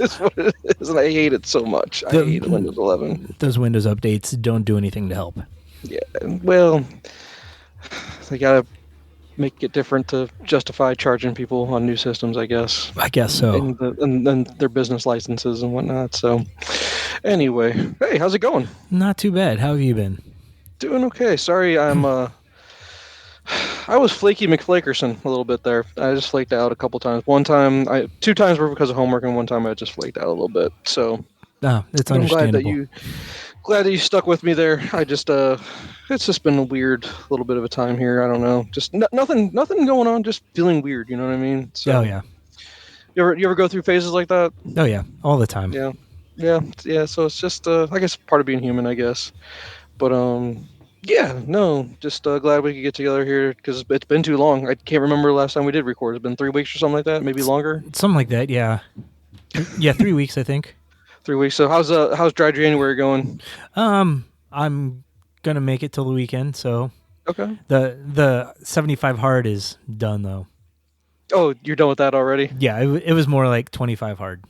It's what it is, and I hate it so much. I hate Windows 11. Those Windows updates don't do anything to help. Yeah, well, they gotta make it different to justify charging people on new systems, I guess. I guess so. And their business licenses and whatnot. So, anyway, hey, how's it going? Not too bad. How have you been? Doing okay. Sorry, I was flaky McFlakerson a little bit there. I just flaked out a couple times. Two times were because of homework, and one time I just flaked out a little bit. So It's I'm understandable. glad that you stuck with me there. I just it's just been a weird little bit of a time here. I don't know, just nothing going on. Just feeling weird. You know what I mean? So, Oh yeah. You ever go through phases like that? Oh yeah. All the time. Yeah. So it's just I guess part of being human, I guess. But yeah, no, just glad we could get together here because it's been too long. I can't remember the last time we did record. It's been 3 weeks or something like that, maybe longer. Something like that. Yeah. Yeah. 3 weeks, I think. 3 weeks. So how's dry January going? I'm gonna make it till the weekend. So Okay. the 75 hard is done though. Oh, you're done with that already? Yeah. It was more like 25 hard.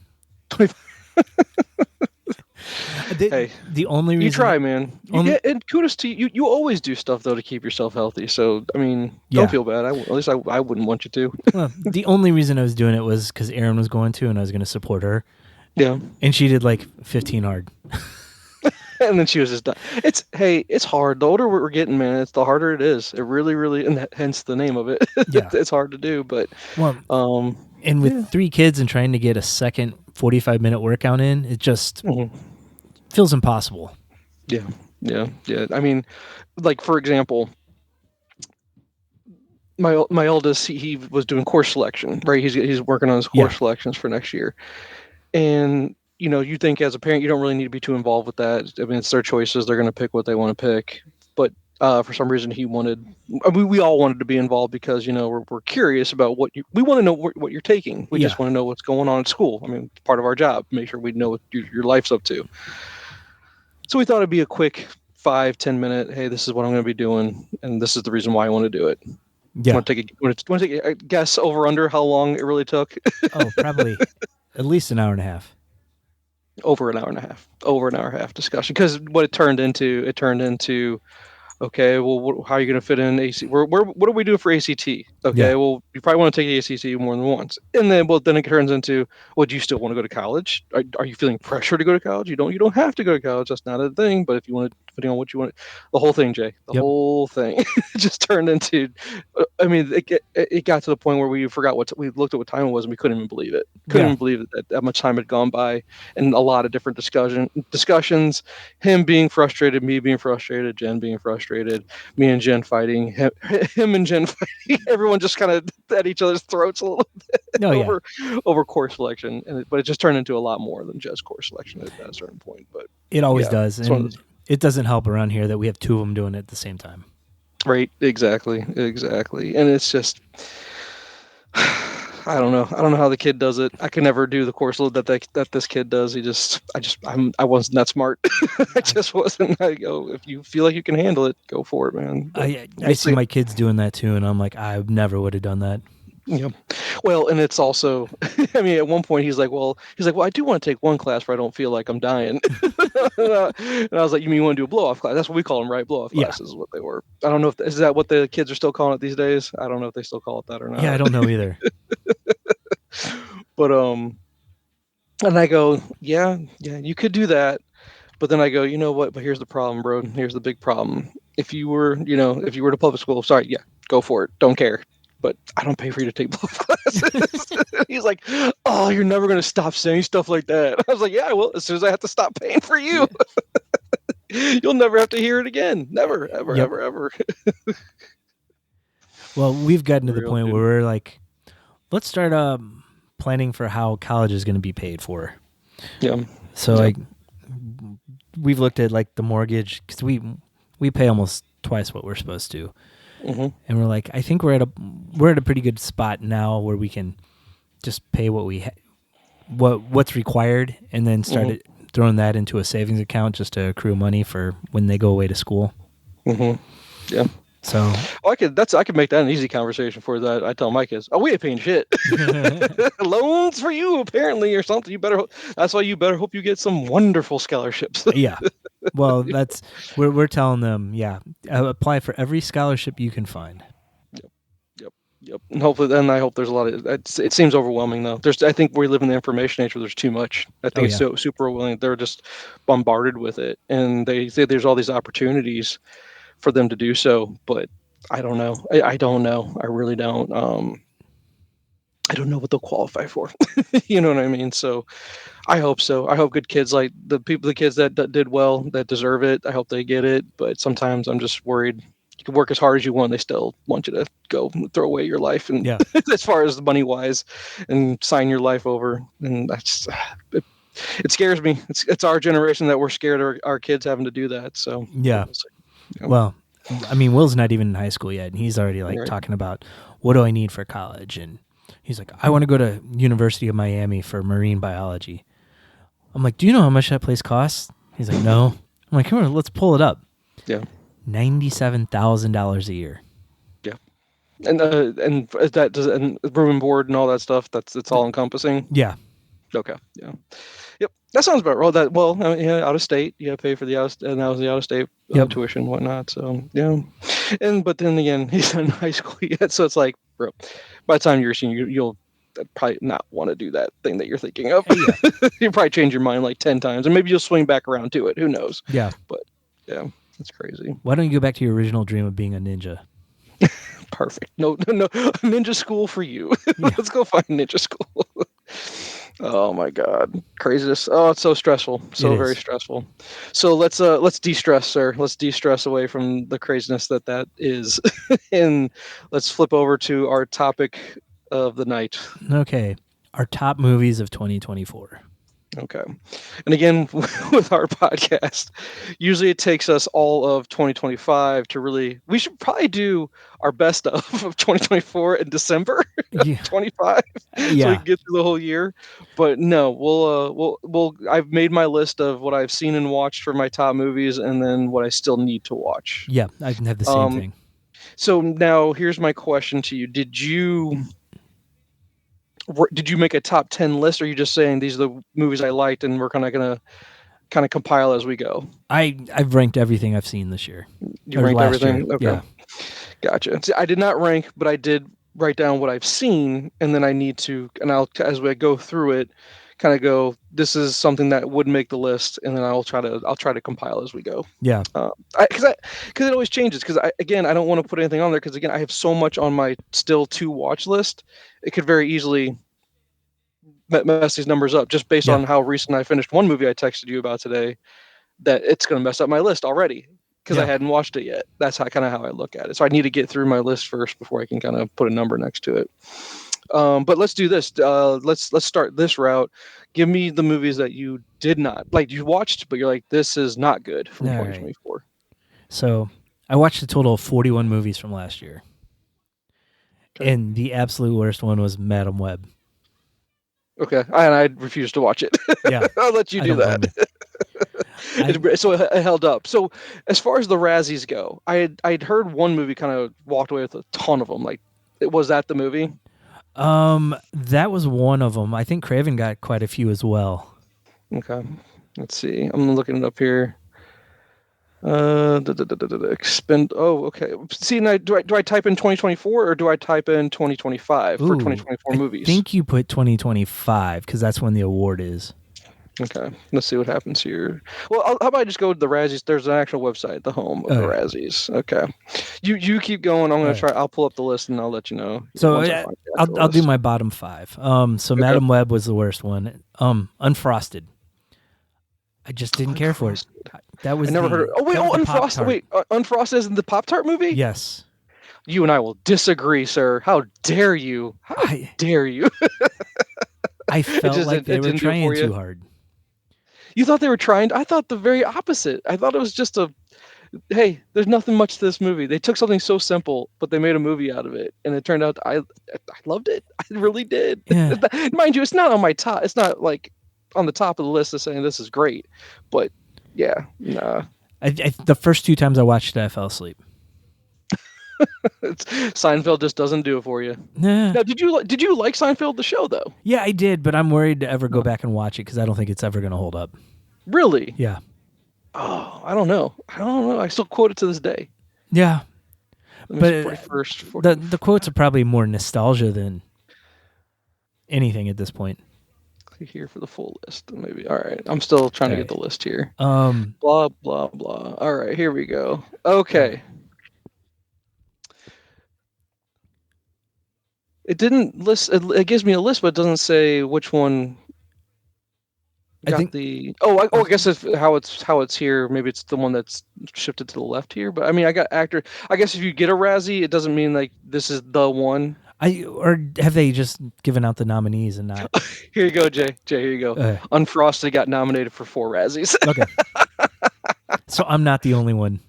Hey, the only reason you try, man. And kudos to you. You always do stuff though to keep yourself healthy. So I mean, don't feel bad. At least I wouldn't want you to. Well, the only reason I was doing it was because Erin was going to, and I was going to support her. Yeah. And she did like 15 hard. And then she was just done. It's hard. The older we're getting, man, it's the harder it is. It really, and hence the name of it. Yeah. It's hard to do, but and with 3 kids and trying to get a second 45-minute workout in, it just feels impossible. Yeah. I mean, like for example, my oldest, he was doing course selection, right? He's working on his course selections for next year, and you think as a parent you don't really need to be too involved with that. I mean, it's their choices; they're going to pick what they want to pick. But for some reason, we all wanted to be involved because we're curious about we want to know what you're taking. We just want to know what's going on at school. I mean, it's part of our job. Make sure we know what your life's up to. So we thought it'd be a quick 5-10 minute. Hey, this is what I'm going to be doing, and this is the reason why I want to do it. Yeah. Want to take a guess over under how long it really took? Oh, probably at least an hour and a half. Over an hour and a half discussion. Because what it turned into, okay, well, how are you going to fit in ACT? What do we do for ACT? Okay, well, you probably want to take ACT more than once, and then it turns into, well, do you still want to go to college? Are you feeling pressure to go to college? You don't have to go to college. That's not a thing. But if you want to, depending on what you want, the whole thing, Jay, whole thing just turned into. I mean, it got to the point where we forgot we looked at what time it was, and we couldn't even believe it. Couldn't even believe that much time had gone by, and a lot of different discussions. Him being frustrated, me being frustrated, Jen being frustrated, me and Jen fighting, him and Jen fighting. Everyone just kind of at each other's throats a little bit over course selection, but it just turned into a lot more than just course selection at a certain point. But it always does, and it doesn't help around here that we have 2 of them doing it at the same time. Right, exactly, and it's just. I don't know how the kid does it. I can never do the course load that this kid does. I wasn't that smart. I just wasn't. I go, if you feel like you can handle it, go for it, man. I see my kids doing that too, and I'm like, I never would have done that. Yeah. Well, and it's also, I mean, at one point he's like, well, I do want to take one class where I don't feel like I'm dying. And I was like, you mean you want to do a blow-off class? That's what we call them, right? Blow-off classes is what they were. I don't know is that what the kids are still calling it these days? I don't know if they still call it that or not. Yeah, I don't know either. But, and I go, yeah, you could do that. But then I go, you know what? But here's the problem, bro. Here's the big problem. If you were to public school, sorry, go for it. Don't care. But I don't pay for you to take both classes. He's like, oh, you're never going to stop saying stuff like that. I was like, yeah, I will. As soon as I have to stop paying for you, you'll never have to hear it again. Never, ever, ever. Well, we've gotten to the point where we're like, let's start planning for how college is going to be paid for. Yeah. So we've looked at like the mortgage because we pay almost twice what we're supposed to. Mm-hmm. And we're like, I think we're at a pretty good spot now where we can just pay what's required, and then start throwing that into a savings account just to accrue money for when they go away to school. Mm-hmm. Yeah. So I could make that an easy conversation for that. I tell my kids, oh, we ain't paying shit. Loans for you apparently or something. That's why you better hope you get some wonderful scholarships. yeah. Well, we're telling them, apply for every scholarship you can find. Yep, yep, yep. And hopefully, then I hope there's a lot of. It seems overwhelming though. I think we live in the information age where there's too much. I Oh think it's yeah. so super overwhelming. They're just bombarded with it, and they say there's all these opportunities for them to do so. But I don't know. I don't know. I really don't. I don't know what they'll qualify for. You know what I mean? So I hope so. I hope good kids like the kids that did well, that deserve it. I hope they get it. But sometimes I'm just worried. You can work as hard as you want. They still want you to go throw away your life, and Yeah. as far as money wise, and sign your life over. And that's it scares me. It's our generation that we're scared of our kids having to do that. So Yeah. we'll see. You know, Well, I mean, Will's not even in high school yet, and he's already like right. talking about what do I need for college, and he's like, I want to go to University of Miami for marine biology. I'm like, do you know how much that place costs? He's like, no. I'm like, come on, let's pull it up. Yeah. $97,000 a year. Yeah. And that does and room and board and all that stuff. It's all encompassing. Yeah. Okay. Yeah. Yep. That sounds about right. Yeah, out of state. You got to pay for and that was the out of state Yep. tuition and whatnot. So yeah. But then again, he's not in high school yet, so it's like, bro, by the time you're a senior, you'll probably not want to do that thing that you're thinking of. Yeah. You'll probably change your mind like 10 times, and maybe you'll swing back around to it. Who knows? Yeah. But yeah, that's crazy. Why don't you go back to your original dream of being a ninja? Perfect. No, ninja school for you. Yeah. Let's go find ninja school. Oh my God, craziness! Oh, it's so stressful, so very stressful. So let's de-stress, sir. Let's de-stress away from the craziness that is, and let's flip over to our topic of the night. Okay. Our top movies of 2024. Okay. And again, with our podcast, usually it takes us all of 2025 to really, we should probably do our best of 2024 in December Yeah. 25 so we Yeah. can get through the whole year. But no, I've made my list of what I've seen and watched for my top movies and then what I still need to watch. Yeah. I can have the same thing. So now here's my question to you. Did you make a top 10 list, or are you just saying these are the movies I liked and we're kind of compile as we go? I've ranked everything I've seen this year. You ranked everything? Year. Okay. Yeah. Gotcha. See, I did not rank, but I did write down what I've seen, and then I need to, and as we go through it, kind of go, this is something that would make the list, and then I'll try to compile as we go. Yeah. Because it always changes. Because I don't want to put anything on there because again I have so much on my still to watch list. It could very easily mess these numbers up just based on how recent I finished one movie I texted you about today. That it's going to mess up my list already because I hadn't watched it yet. That's how I look at it. So I need to get through my list first before I can kind of put a number next to it. But let's do this. Let's start this route. Give me the movies that you did not like. You watched, but you're like, this is not good from 2024. Right. So I watched a total of 41 movies from last year, and the absolute worst one was Madam Web. Okay, and I refuse to watch it. Yeah, I'll let you do that. So it held up. So as far as the Razzies go, I'd heard one movie kind of walked away with a ton of them. Like, was that the movie? That was one of them. I think Craven got quite a few as well. Okay, let's see. I'm looking it up here. Expend. Oh, okay. See, now do I type in 2024 or do I type in 2025 for 2024 movies? I think you put 2025 because that's when the award is. Okay, let's see what happens here. Well, how about I just go to the Razzies? There's an actual website, the home of the Razzies. Okay, you keep going. I'm gonna try. I'll pull up the list and I'll let you know. So I'll do my bottom 5. So Madam Web was the worst one. Unfrosted. I just didn't care for it. That was I never heard of. Oh wait, Unfrosted. Wait, Unfrosted is in the Pop-Tart movie? Yes. You and I will disagree, sir. How dare you? How dare you? I felt like they were trying too hard. You thought they were trying? I thought the very opposite. I thought it was just hey, there's nothing much to this movie. They took something so simple, but they made a movie out of it, and it turned out I loved it. I really did. Yeah. Mind you, it's not on my top. It's not like on the top of the list of saying this is great, but yeah, nah. The first 2 times I watched it, I fell asleep. Seinfeld just doesn't do it for you. Nah. Now, did you like Seinfeld the show though? Yeah, I did, but I'm worried to ever go No. back and watch it because I don't think it's ever going to hold up. Really? Yeah. Oh, I don't know. I don't know. I still quote it to this day. Yeah. Let me see, But 41st, the quotes are probably more nostalgia than anything at this point. Click here for the full list. Maybe. All right. I'm still trying to All get right. the list here. Um. Blah blah blah. All right, here we go. All right. Okay. It didn't list. It gives me a list, but it doesn't say which one I got think. the. I guess if how it's here. Maybe it's the one that's shifted to the left here. But I mean, I got actor. I guess if you get a Razzie, it doesn't mean like this is the one. Or have they just given out the nominees and not? Here you go, Jay. Jay, here you go. Unfrosted got nominated for 4 Razzies. Okay. So I'm not the only one.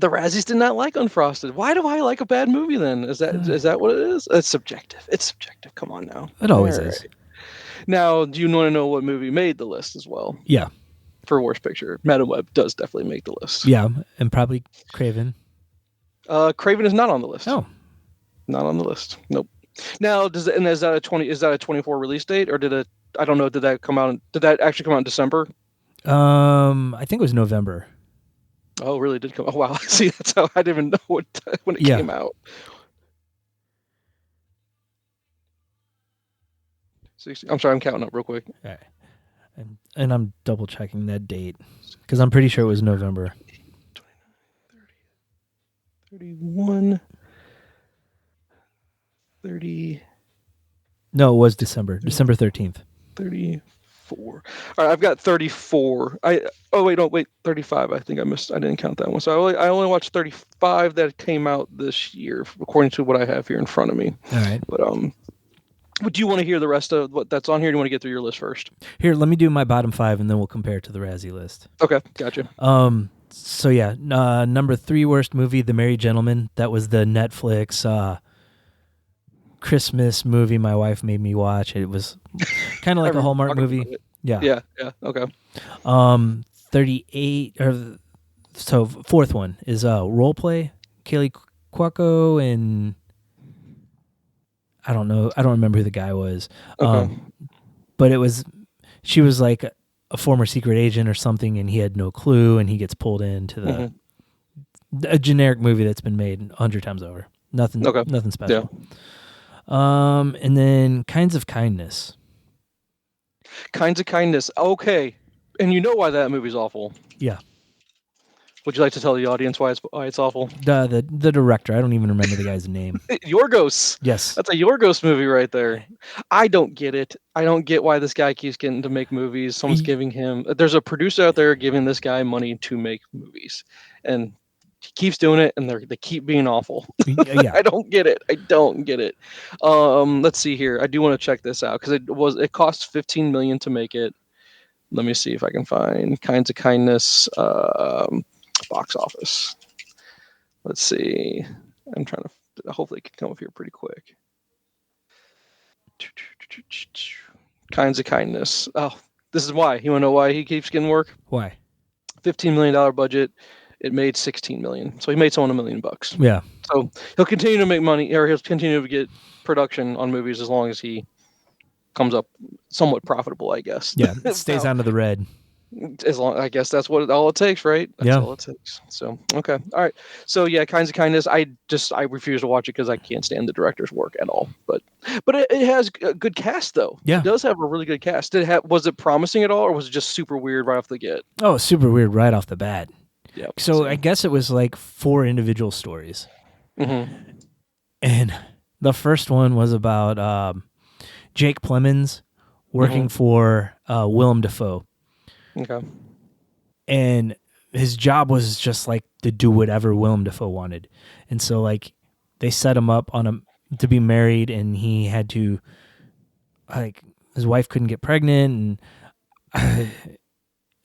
The Razzies did not like Unfrosted. Why do I like a bad movie then? Is that what it is? It's subjective. It's subjective. Come on now. It always is. Now, do you want to know what movie made the list as well? Yeah. For worst picture, Madam Web does definitely make the list. Yeah, and probably Craven. Craven is not on the list. Oh, not on the list. Nope. Now, is that a 24 release date, or did it? I don't know. Did that come out? Did that actually come out in December? I think it was November. Oh, it really did come. Oh, wow. See, that's how I didn't even know when it came out. 60, I'm sorry, I'm counting up real quick. All right. And I'm double checking that date because I'm pretty sure it was November. 29, 30, 31, 30. No, it was December 13th. 34. All right, I've got 34. 35. I think I missed. I didn't count that one. So I only watched 35 that came out this year, according to what I have here in front of me. All right. But do you want to hear the rest of what that's on here? Or do you want to get through your list first? Here, let me do my bottom 5, and then we'll compare it to the Razzie list. Okay, gotcha. So yeah, number 3 worst movie, The Merry Gentleman. That was the Netflix Christmas movie my wife made me watch. It was kind of like a Hallmark movie. Yeah. Okay. 38 or so. Fourth one is Role Play. Kaylee Cuoco and I don't know. I don't remember who the guy was. Okay. But she was like a former secret agent or something, and he had no clue, and he gets pulled into a generic movie that's been made 100 times over. Nothing special. Yeah. And then Kinds of Kindness. Kinds of Kindness. Okay. And you know why that movie's awful. Yeah. Would you like to tell the audience why it's awful? The director. I don't even remember the guy's name. Yorgos. Yes. That's a Yorgos movie right there. I don't get it. I don't get why this guy keeps getting to make movies. Someone's giving him... There's a producer out there giving this guy money to make movies. And he keeps doing it, and they keep being awful. Yeah. I don't get it. Let's see here. I do want to check this out, because it cost $15 million to make it. Let me see if I can find Kinds of Kindness... box office. Let's see. I'm trying to hopefully it can come up here pretty quick. Kinds of Kindness. Oh, this is why. You want to know why he keeps getting work? Why? $15 million budget. It made $16 million. So he made someone $1 million. Yeah. So he'll continue to make money, or he'll continue to get production on movies as long as he comes up somewhat profitable, I guess. Yeah. It stays out of the red. As long, I guess that's all it takes, right? That's all it takes. So okay, all right. So yeah, Kinds of Kindness. I refuse to watch it because I can't stand the director's work at all. But it has a good cast though. Yeah, it does have a really good cast. Was it promising at all, or was it just super weird right off the get? Oh, super weird right off the bat. Yeah. So I guess it was like 4 individual stories, and the first one was about Jake Plemons working for Willem Dafoe. Okay. And his job was just like to do whatever Willem Dafoe wanted. And so like they set him up to be married, and he had to his wife couldn't get pregnant,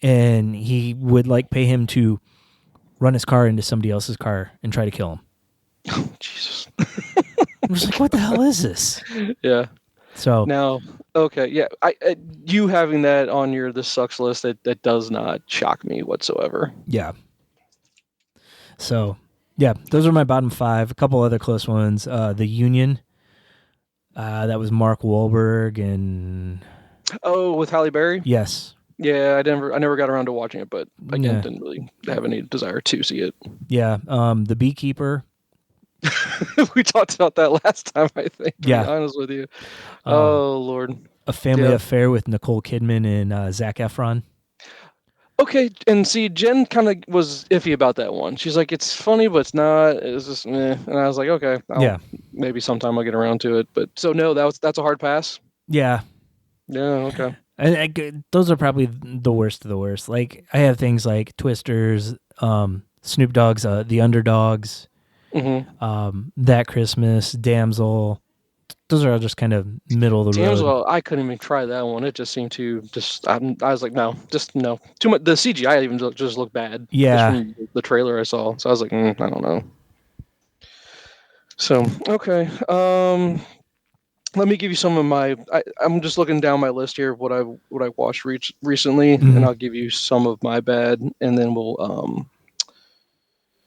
and he would like pay him to run his car into somebody else's car and try to kill him. Oh, Jesus. I was like, what the hell is this? Yeah. So now, okay, yeah, you having that on your "this sucks" list, that does not shock me whatsoever. Yeah. So Yeah, those are my bottom 5. A couple other close ones. The Union. That was Mark Wahlberg and Oh, with Halle Berry. yes, Yeah, I never got around to watching it, but again, yeah, didn't really have any desire to see it. yeah. The Beekeeper. We talked about that last time, I think. To be Yeah, honest with you. um, Oh Lord. A Family Yeah. Affair with Nicole Kidman and Zac Efron. Okay, and see, Jen kind of was iffy about that one. She's like, "It's funny, but it's not. It's just meh." And I was like, "Okay, I'll Yeah, maybe sometime I'll get around to it." But so no, that's a hard pass. yeah. Yeah. Okay. Those are probably the worst of the worst. Like I have things like Twisters, Snoop Dogg's The Underdogs, Mm-hmm. That Christmas, Damsel. Those are all just kind of middle of the road. Damsel, I couldn't even try that one. It just seemed to just. I was like, no, just no. Too much. The CGI even just looked bad, just Yeah. from the trailer I saw. So I was like, I don't know. So okay. Let me give you some of my. I'm just looking down my list here of what I watched recently, and Mhm. I'll give you some of my bad, and then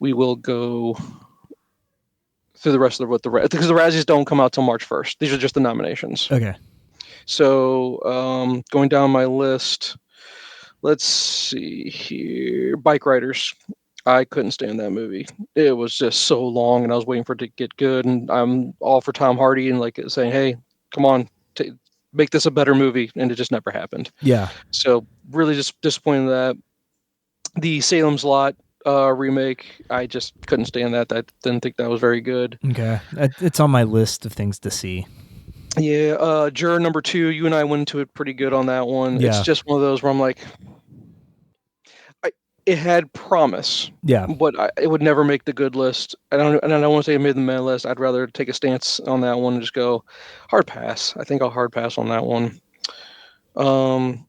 we will go through the rest of what because the Razzies don't come out till March 1st. These are just the nominations. Okay. So going down my list, let's see here. Bike Riders. I couldn't stand that movie. It was just so long, and I was waiting for it to get good. And I'm all for Tom Hardy and like saying, "Hey, come on, make this a better movie," and it just never happened. Yeah. So really, just disappointed in that. The Salem's Lot remake, I just couldn't stand that. I didn't think that was very good. Okay. It's on my list of things to see. Yeah, Juror number 2. You and I went into it pretty good on that one. It's Yeah. just one of those where I'm like, it had promise, Yeah. but it would never make the good list. And I don't want to say it made the man list. I'd rather take a stance on that one and just go hard pass. I think I'll hard pass on that one. Um,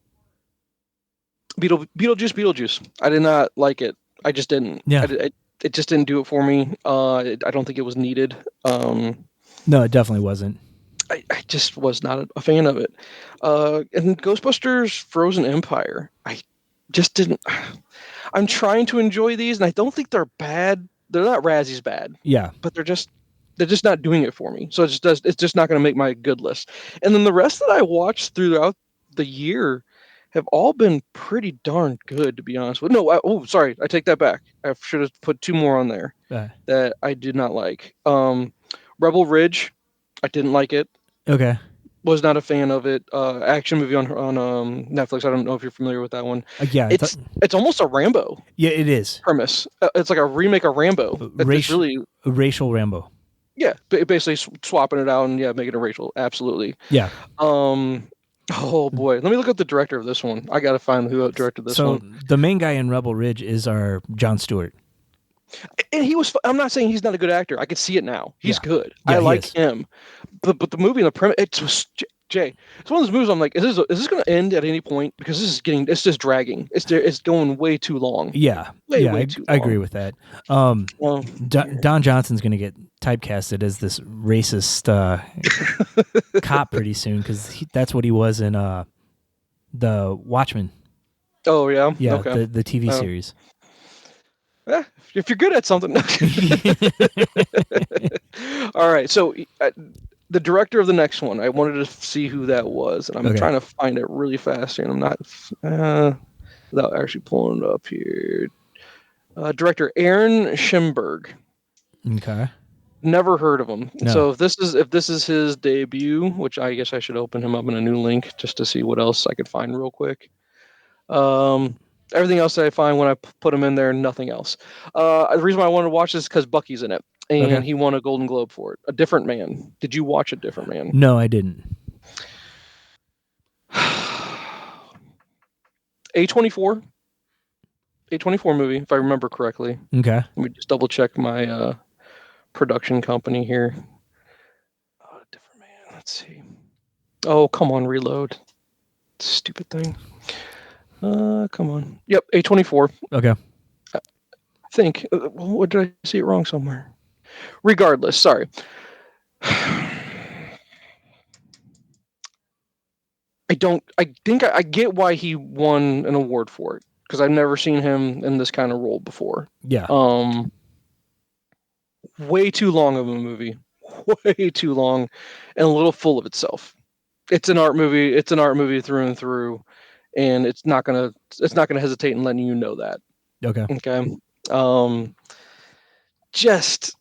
Beetlejuice. I did not like it. I just didn't. Yeah. It just didn't do it for me. I don't think it was needed. No, it definitely wasn't. I just was not a fan of it. And Ghostbusters Frozen Empire. I just didn't. I'm trying to enjoy these, and I don't think they're bad. They're not Razzie's bad, Yeah. but they're just not doing it for me. So it's just not going to make my good list. And then the rest that I watched throughout the year have all been pretty darn good, to be honest with. No, sorry, I take that back. I should have put 2 more on there that I did not like. Rebel Ridge, I didn't like it. Okay. Was not a fan of it. Action movie on Netflix. I don't know if you're familiar with that one. Yeah. It's almost a Rambo Yeah. It is premise. It's like a remake of Rambo. It's really racial Rambo. yeah, basically swapping it out and yeah, making it racial. Absolutely. Yeah. Oh boy, let me look up the director of this one. I gotta find who directed this So one. the main guy in Rebel Ridge is our Jon Stewart. And he was. I'm not saying he's not a good actor. I can see it now. He's Yeah. good. Yeah, I he like is. him. But the movie and the premise, it's just Jay. It's one of those movies. I'm like, is this going to end at any point? Because it's just dragging. It's going way too long. Yeah. Way too I agree long. with that. Well, Don Johnson's going to get typecasted as this racist cop pretty soon because that's what he was in the Watchmen. oh yeah. Yeah, Okay. the TV Oh. series. If you're good at something. All right. So the director of the next one, I wanted to see who that was, and I'm Okay. trying to find it really fast here, and I'm not without actually pulling it up here. Director Aaron Schimberg. Okay. Never heard of him. No. So if this is his debut, which I guess I should open him up in a new link just to see what else I could find real quick. Everything else that I find when I put him in there, nothing else. The reason why I wanted to watch this is because Bucky's in it, and Okay. he won a Golden Globe for it. A Different Man. Did you watch A Different Man? No, I didn't. A24. A24 movie, if I remember correctly. Okay. Let me just double check my production company here. Different Man. Let's see. Oh, come on, reload. Stupid thing. Come on. Yep, A24. Okay. I think. What did I see it wrong somewhere? Regardless, sorry. I think I get why he won an award for it because I've never seen him in this kind of role before. Yeah. way too long of a movie, way too long, and a little full of itself. It's an art movie. It's an art movie through and through, and it's not gonna hesitate in letting you know that. Okay. Okay, um, just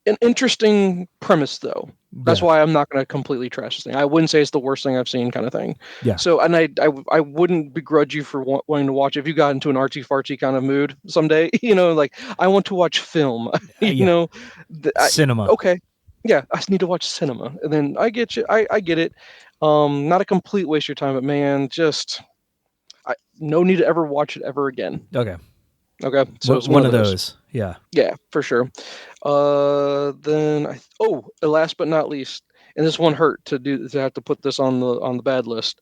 an interesting premise though. That's Yeah. why I'm not going to completely trash this thing. I wouldn't say it's the worst thing I've seen, kind of thing. Yeah. So, and I wouldn't begrudge you for wanting to watch it if you got into an artsy fartsy kind of mood someday. Like I want to watch film. you Yeah. know, Cinema. okay, yeah, I just need to watch cinema, and then I get you. I get it. Not a complete waste of your time, but man, just no need to ever watch it ever again. Okay. Okay, so it's one One of of those. those. Yeah. Yeah, for sure. Then last but not least, and this one hurt to have to put this on the bad list,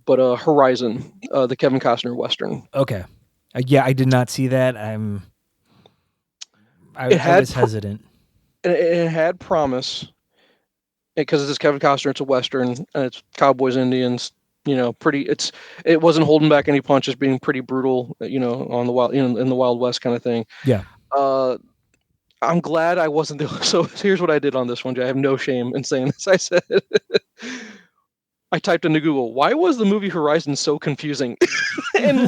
but Horizon, the Kevin Costner western. Okay. Yeah, I did not see that. It I had was hesitant. it had promise because it's Kevin Costner. It's a western, and it's cowboys, Indians. Pretty. It wasn't holding back any punches, being pretty brutal. On the wild, in the Wild West kind of thing. Yeah. Uh, I'm glad I wasn't the. So here's what I did on this one, Jay. I have no shame in saying this. I said, I typed into Google, why was the movie Horizon so confusing? And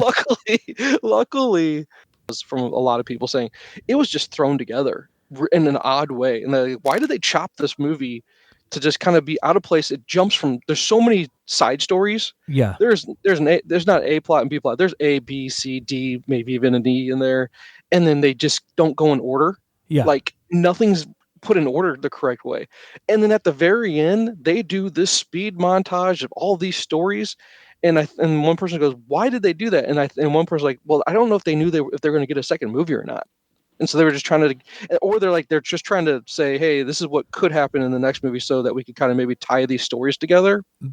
luckily, was from a lot of people saying it was just thrown together in an odd way. And they're like, why did they chop this movie to just kind of be out of place? It jumps from, there's so many side stories. Yeah. There's not A plot and B plot. There's A, B, C, D, maybe even an E in there. And then they just don't go in order. Yeah. Like nothing's put in order the correct way. And then at the very end, they do this speed montage of all these stories. And one person goes, "Why did they do that?" And one person's like, "Well, I don't know if they knew if they're going to get a second movie or not." And so they were just trying to, or they're just trying to say, "Hey, this is what could happen in the next movie," so that we could kind of maybe tie these stories together. But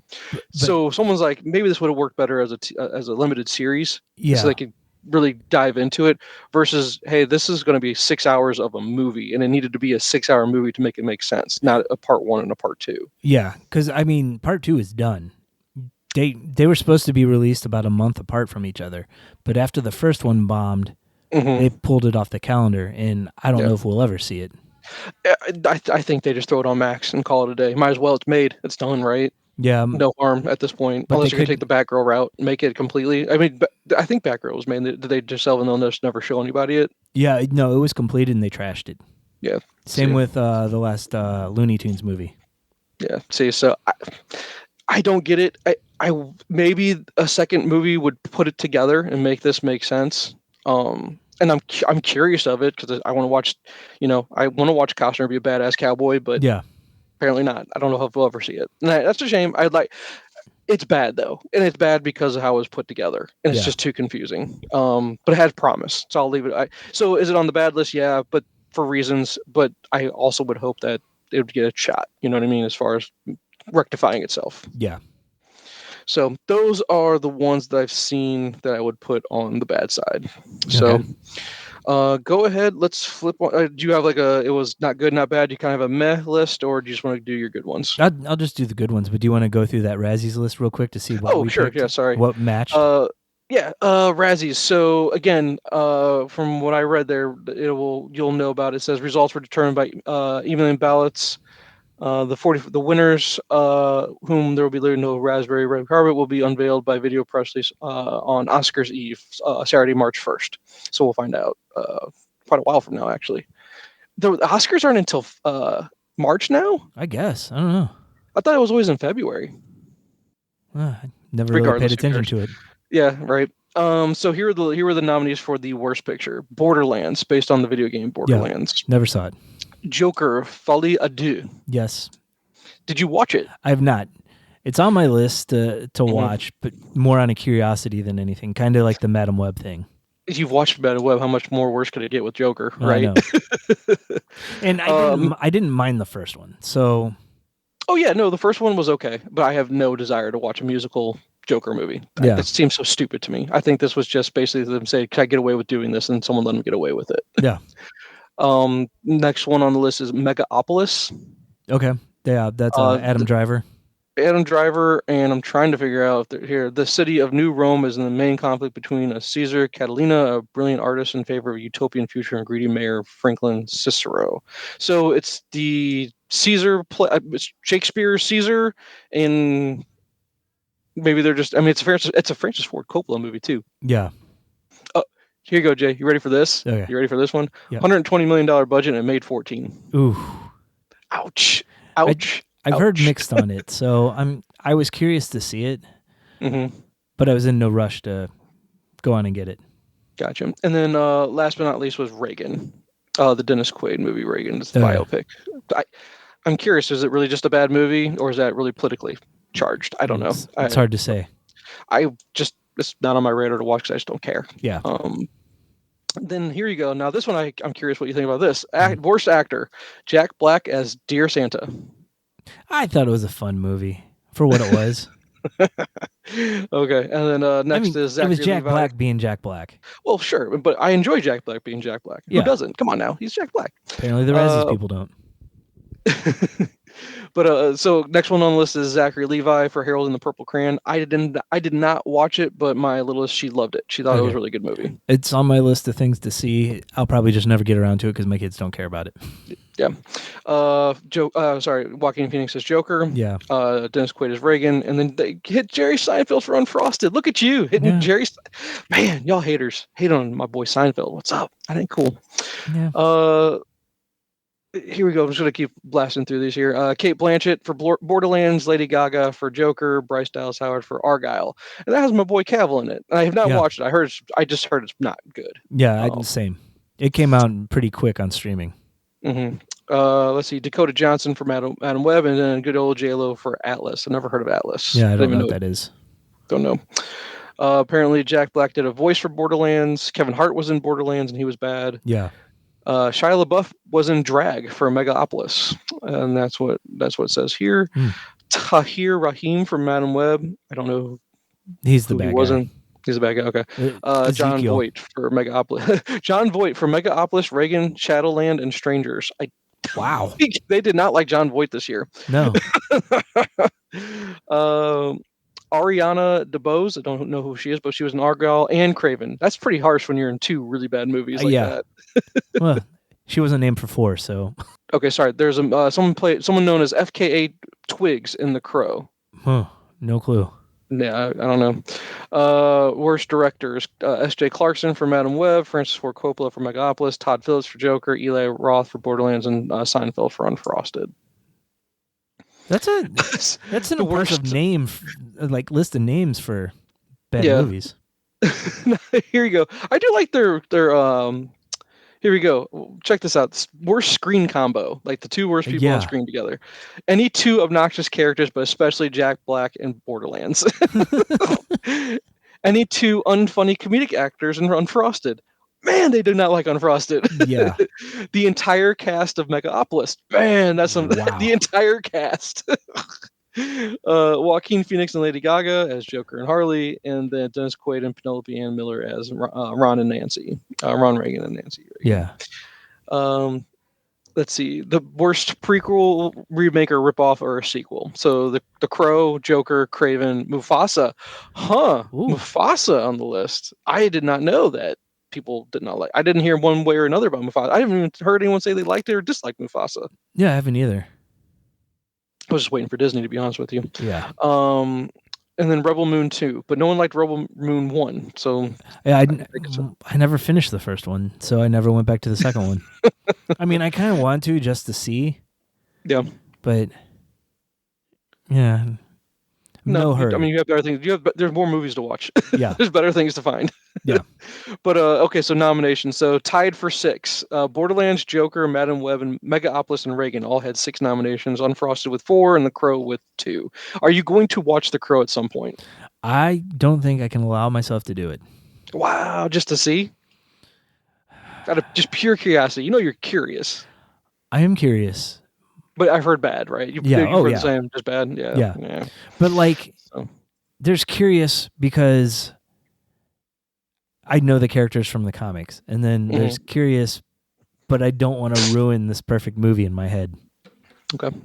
So someone's like, maybe this would have worked better as a limited series, yeah. so they could really dive into it. Versus, hey, this is going to be 6 hours of a movie, and it needed to be a 6 hour movie to make it make sense, not a part one and a part two. Yeah, because I mean, part 2 is done. They were supposed to be released about a month apart from each other, but after the first one bombed, they pulled it off the calendar, and I don't know if we'll ever see it. I think they just throw it on Max and call it a day. Might as well. It's made. It's done, right? Yeah, No harm at this point, but unless they you're gonna take could. the Batgirl route, make it completely. I mean, I think Batgirl was made. Did they just sell and they'll just never show anybody it? Yeah, no, it was completed and they trashed it. Yeah. Same with the last Looney Tunes movie. Yeah. See, so I don't get it. I maybe a second movie would put it together and make this make sense. And I'm curious of it because I want to watch. I want to watch Costner be a badass cowboy, but Yeah, apparently not. I don't know if we'll ever see it. And that's a shame. It's bad though, and it's bad because of how it was put together, and it's just too confusing. But it has promise, so I'll leave it. So is it on the bad list? Yeah, but for reasons. But I also would hope that it would get a shot. You know what I mean, as far as rectifying itself. yeah. So those are the ones that I've seen that I would put on the bad side. So go ahead. Let's flip. Do you have it was not good, not bad? Do you kind of have a meh list, or do you just want to do your good ones? I'll just do the good ones, but do you want to go through that Razzies list real quick to see what we sure. picked? Yeah, sorry. What matched? Razzies. So again, from what I read there, you'll know about it. It says results were determined by evening ballots. The winners, whom there will be no raspberry red carpet, will be unveiled by video press release on Oscars Eve, Saturday, March 1st. So we'll find out quite a while from now, actually. The Oscars aren't until March now? I guess. I don't know. I thought it was always in February. I never really paid attention to it. Yeah, right. So here were the nominees for the worst picture: Borderlands, based on the video game Borderlands. Yeah, never saw it. Joker, Folie à Deux. Yes. Did you watch it? I have not. It's on my list to watch, but more on a curiosity than anything. Kind of like the Madam Web thing. You've watched Madam Web. How much more worse could it get with Joker, right? I know. And I didn't mind the first one. So. Oh yeah, no, the first one was okay, but I have no desire to watch a musical Joker movie. Yeah. It seems so stupid to me. I think this was just basically them saying, "Can I get away with doing this?" And someone let them get away with it. Yeah. Next one on the list is Megapolis. Okay. Yeah, that's Adam Driver. Adam Driver, and I'm trying to figure out if they're here. The city of New Rome is in the main conflict between a Caesar Catalina, a brilliant artist in favor of a utopian future, and greedy mayor Franklin Cicero. So it's the Caesar, it's Shakespeare's Caesar, and maybe they're just. I mean, it's a Francis Ford Coppola movie too. Yeah. Oh, here you go, Jay. You ready for this? Okay. You ready for this one? Yep. $120 million budget and it made 14. Ooh. Ouch. Ouch. I've Ouch. heard mixed on it, so I was curious to see it, but I was in no rush to go on and get it. Gotcha. And then last but not least was Reagan, the Dennis Quaid movie. Reagan's biopic. I'm curious, is it really just a bad movie, or is that really politically charged? I don't know. It's hard to say. It's not on my radar to watch because I just don't care. Yeah. Then here you go. Now this one, I'm curious what you think about this. Worst actor, Jack Black as Dear Santa. I thought it was a fun movie for what it was. Okay, and then next is Zachary it was Jack Levi. Black being Jack Black. Well, sure, but I enjoy Jack Black being Jack Black. Yeah. Who doesn't? Come on now, he's Jack Black. Apparently the rest of these people don't. But so next one on the list is Zachary Levi for Harold and the Purple Crayon. I did not watch it, but my littlest, she loved it. She thought it was a really good movie. It's on my list of things to see. I'll probably just never get around to it because my kids don't care about it. Yeah. Joaquin Phoenix is Joker. Yeah. Dennis Quaid is Reagan, and then they hit Jerry Seinfeld for Unfrosted. Look at you hitting Jerry. Man, y'all haters hate on my boy Seinfeld. What's up? That ain't cool. Yeah. Here we go. I'm just going to keep blasting through these here. Kate Blanchett for Borderlands, Lady Gaga for Joker, Bryce Dallas Howard for Argyle. And that has my boy Cavill in it. And I have not watched it. I just heard it's not good. Yeah, same. It came out pretty quick on streaming. Mm-hmm. Let's see. Dakota Johnson for Adam Webb, and then good old J-Lo for Atlas. I've never heard of Atlas. Yeah, I don't know what that is. Don't know. Apparently, Jack Black did a voice for Borderlands. Kevin Hart was in Borderlands, and he was bad. Yeah. Shia LaBeouf was in Drag for Megalopolis, and that's what it says here. Tahir Rahim from Madam Web. I don't know. He's the bad guy. He's a bad guy. Okay. John Voight for Megapolis. John Voight for Megapolis, Reagan, Shadowland, and Strangers. Wow. They did not like John Voight this year. No. Ariana DeBose, I don't know who she is, but she was in Argyle and Craven. That's pretty harsh when you're in two really bad movies like that. Well, she wasn't named for 4, so. Okay, sorry. There's someone known as FKA Twigs in The Crow. Huh. No clue. Yeah, I don't know. Worst directors: S.J. Clarkson for Madam Web, Francis Ford Coppola for Megapolis, Todd Phillips for Joker, Eli Roth for Borderlands, and Seinfeld for Unfrosted. That's an impressive name, list of names for bad movies. Here you go. I do like their here we go. Check this out. Worst screen combo. Like the two worst people on screen together. Any two obnoxious characters, but especially Jack Black and Borderlands. Any two unfunny comedic actors in Unfrosted. Man, they did not like Unfrosted. Yeah. The entire cast of Megapolis. Man, that's the entire cast. Joaquin Phoenix and Lady Gaga as Joker and Harley, and then Dennis Quaid and Penelope Ann Miller as Ron and Nancy. Ron Reagan and Nancy Reagan. Yeah. Let's see. The worst prequel, remake, or ripoff, or a sequel. So the Crow, Joker, Craven, Mufasa. Ooh. Mufasa on the list. I did not know that people did not like. I didn't hear one way or another about Mufasa. I haven't even heard anyone say they liked it or disliked Mufasa. Yeah, I haven't either. I was just waiting for Disney, to be honest with you. Yeah. And then Rebel Moon 2, but no one liked Rebel Moon 1. So yeah, I never finished the first one, so I never went back to the second one. I mean, I kind of want to just to see. Yeah. But yeah. No hurry. I mean, you have better things. There's more movies to watch. Yeah. There's better things to find. Yeah. But okay, so nominations. So tied for 6. Borderlands, Joker, Madam Web, and Megapolis and Reagan all had 6 nominations. Unfrosted with 4, and The Crow with 2. Are you going to watch The Crow at some point? I don't think I can allow myself to do it. Wow, just to see? Out of just pure curiosity. You know you're curious. I am curious. But I've heard bad, right? You've heard the same, just bad? Yeah. But there's curious because I know the characters from the comics. And then there's curious, but I don't want to ruin this perfect movie in my head. Okay.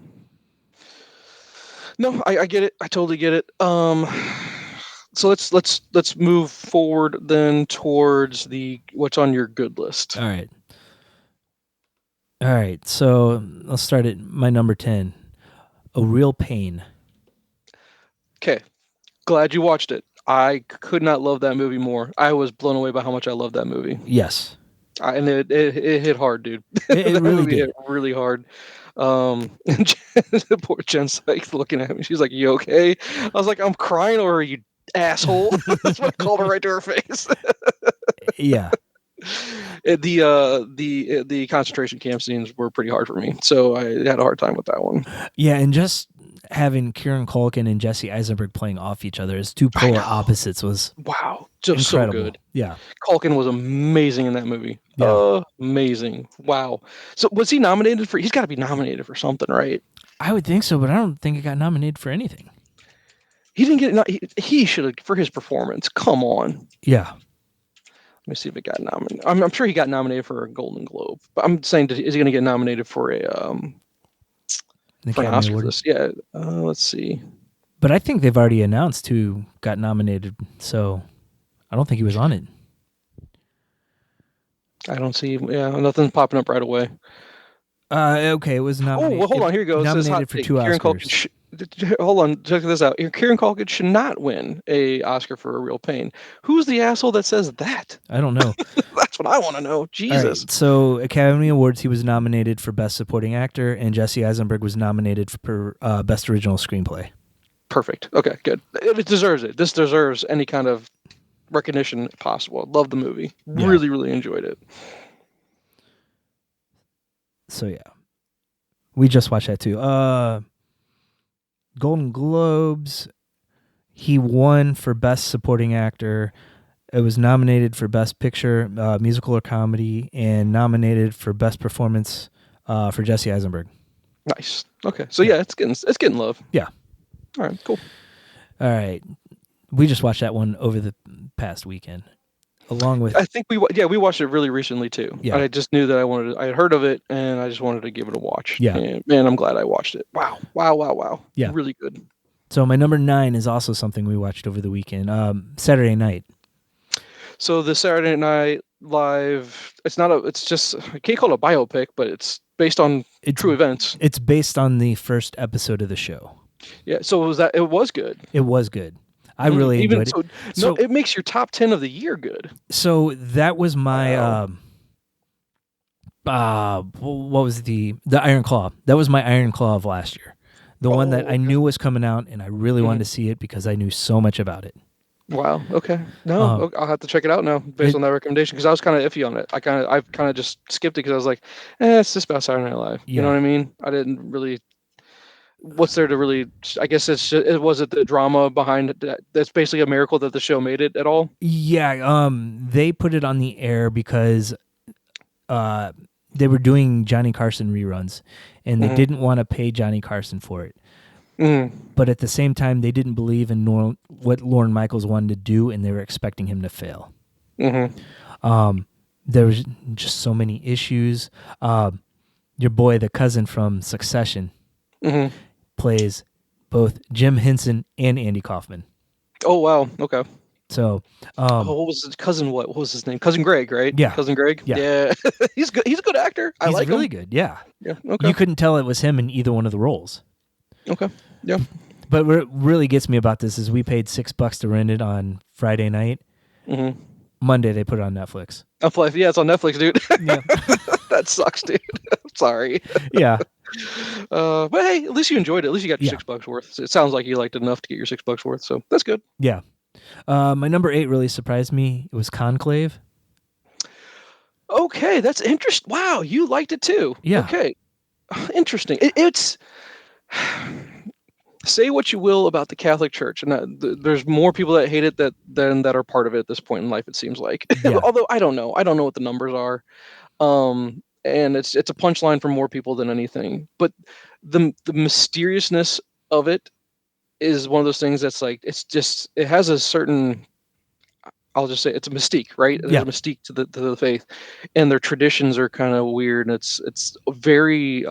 No, I get it. I totally get it. So let's move forward then towards the what's on your good list. All right. All right. So I'll start at my number 10. A Real Pain. Okay, glad you watched it. I could not love that movie more. I was blown away by how much I love that movie. Yes. And it hit hard, dude. It That really movie did. hit really hard. And poor Jen's like looking at me. She's like, "You okay?" I was like, "I'm crying over you, asshole." That's what I called her right to her face. Yeah. The concentration camp scenes were pretty hard for me, so I had a hard time with that one. Yeah, and just having Kieran Culkin and Jesse Eisenberg playing off each other as two I polar know. opposites was Wow, just so incredible. good. Yeah. Culkin was amazing in that movie. Yeah. Amazing. Wow. So was he nominated for? He's got to be nominated for something, right? I would think so, but I don't think it got nominated for anything. He didn't get it. He should have for his performance. Come on. Yeah. Let me see if it got nominated. I'm sure he got nominated for a Golden Globe, but I'm saying, is he going to get nominated for The an Academy Oscar for Award. this? Yeah. Let's see. But I think they've already announced who got nominated, so I don't think he was on it. I don't see. Yeah, nothing's popping up right away. Okay, it was nominated. Oh, well, hold on. Here you go. It says Nominated hot for take. 2 Kieran Oscars. Culkin. Hold on. Check this out. Kieran Culkin should not win a Oscar for A Real Pain. Who's the asshole that says that? I don't know. That's what I want to know. Jesus. All right, so Academy Awards, he was nominated for Best Supporting Actor, and Jesse Eisenberg was nominated for Best Original Screenplay. Perfect. Okay, good. It deserves it. This deserves any kind of recognition possible. Love the movie. Yeah. Really, really enjoyed it. So yeah, we just watched that too. Golden Globes, he won for Best Supporting Actor. It was nominated for Best Picture, Musical or Comedy, and nominated for Best Performance for Jesse Eisenberg. Nice. Okay, so yeah, it's getting love. Yeah. All right, cool. All right, we just watched that one over the past weekend, along with. I think we watched it really recently too. Yeah. I just knew that I had heard of it, and I just wanted to give it a watch. Yeah. And man, I'm glad I watched it. Wow. Yeah. Really good. So my number 9 is also something we watched over the weekend. Saturday Night. So the Saturday Night Live, it's just, I can't call it a biopic, but it's based on true events. It's based on the first episode of the show. Yeah. So it was good. It was good. I really enjoyed it. So it makes your top 10 of the year good. So that was my what was the Iron Claw? That was my Iron Claw of last year. The one that I knew was coming out, and I really wanted to see it because I knew so much about it. Wow. Okay. No, I'll have to check it out now based on that recommendation, because I was kind of iffy on it. I've kind of just skipped it because I was like, it's just about Saturday Night Live. You know what I mean? I didn't really. What's there to really? I guess was it the drama behind it? That's basically a miracle that the show made it at all. Yeah. They put it on the air because they were doing Johnny Carson reruns, and they didn't want to pay Johnny Carson for it. But at the same time, they didn't believe in what Lorne Michaels wanted to do, and they were expecting him to fail. There was just so many issues. Your boy, the cousin from Succession, plays both Jim Henson and Andy Kaufman. Oh, wow. Okay. So, what was his cousin? What was his name? Cousin Greg, right? Yeah. Cousin Greg. Yeah. He's good. He's a good actor. I like him. He's really good. Yeah. Yeah. Okay. You couldn't tell it was him in either one of the roles. Okay. Yeah. But what really gets me about this is we paid $6 to rent it on Friday night. Monday they put it on Netflix. Yeah, it's on Netflix, dude. Yeah. That sucks, dude. Sorry. Yeah. But hey, at least you enjoyed it. At least you got your $6 worth. It sounds like you liked it enough to get your $6 worth, so that's good. Yeah. My number 8 really surprised me. It was Conclave. Okay, that's interesting. Wow, you liked it too. Yeah. Okay. Interesting. It's say what you will about the Catholic Church, and there's more people that hate it than that are part of it at this point in life, it seems like. Yeah. Although I don't know what the numbers are, and it's a punchline for more people than anything. But the mysteriousness of it is one of those things that's like, it has a certain, I'll just say it's a mystique, right? There's a mystique to the faith, and their traditions are kind of weird, and it's very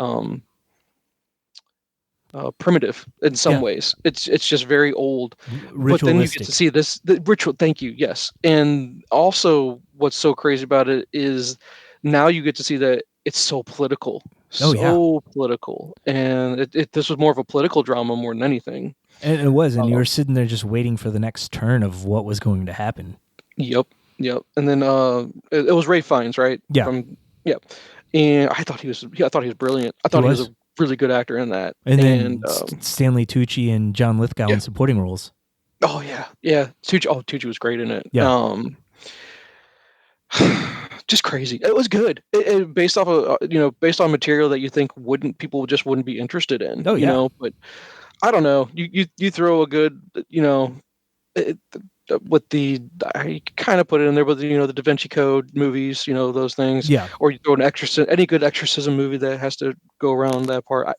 primitive in some ways. It's just very old. But then you get to see the ritual. Thank you. Yes, and also what's so crazy about it is now you get to see that it's so political, political, and this was more of a political drama more than anything. And it was, and you were sitting there just waiting for the next turn of what was going to happen. Yep. And then it was Ralph Fiennes, right? Yeah. And I thought he was brilliant. I thought he was a really good actor in that. And then Stanley Tucci and John Lithgow in supporting roles. Oh yeah. Tucci was great in it. Yeah. Just crazy. It was good. It based off of based on material that you think people just wouldn't be interested in. Oh yeah. But I don't know. You throw a good with the I kind of put it in there with the Da Vinci Code movies, those things. Yeah. Or you throw any good exorcism movie that has to go around that part.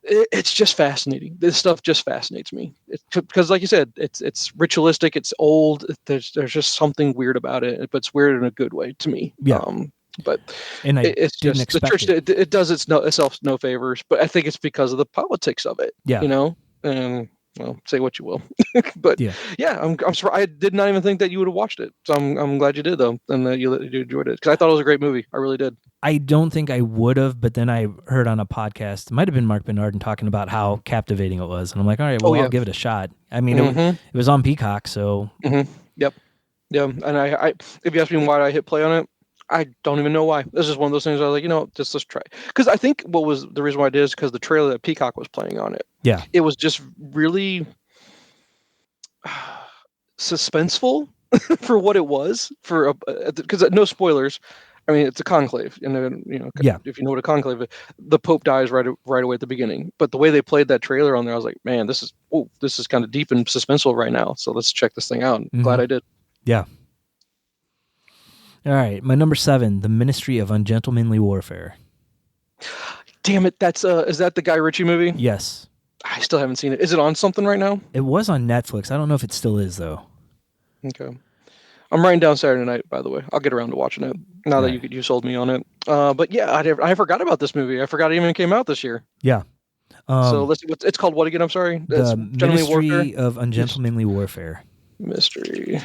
It's just fascinating. This stuff just fascinates me because, like you said, it's ritualistic. It's old. There's just something weird about it, but it's weird in a good way to me. Yeah. It's just the church. It does itself no favors, but I think it's because of the politics of it. Yeah. And well, say what you will, but I'm sorry. I did not even think that you would have watched it, so I'm glad you did though, and that you enjoyed it because I thought it was a great movie. I really did. I don't think I would have, but then I heard on a podcast, it might have been Mark Bernardin talking about how captivating it was, and I'm like, all right, well, I'll give it a shot. I mean, it was on Peacock, so Yep. And I if you ask me why I hit play on it, I don't even know why. This is one of those things I was like, just let's try. Because I think what was the reason why I did is because the trailer that Peacock was playing on it. Yeah. It was just really suspenseful for what it was. Because no spoilers. I mean, it's a conclave, and then if you know what a conclave is, the Pope dies right away at the beginning. But the way they played that trailer on there, I was like, man, this is kind of deep and suspenseful right now. So let's check this thing out. I'm glad I did. Yeah. All right, my number 7, The Ministry of Ungentlemanly Warfare. Damn it, is that the Guy Ritchie movie? Yes. I still haven't seen it. Is it on something right now? It was on Netflix. I don't know if it still is, though. Okay. I'm writing down Saturday night, by the way. I'll get around to watching it now that you sold me on it. But yeah, I forgot about this movie. I forgot it even came out this year. Yeah. So let's see. It's called what again? I'm sorry. The Ministry of Ungentlemanly Warfare. Mystery.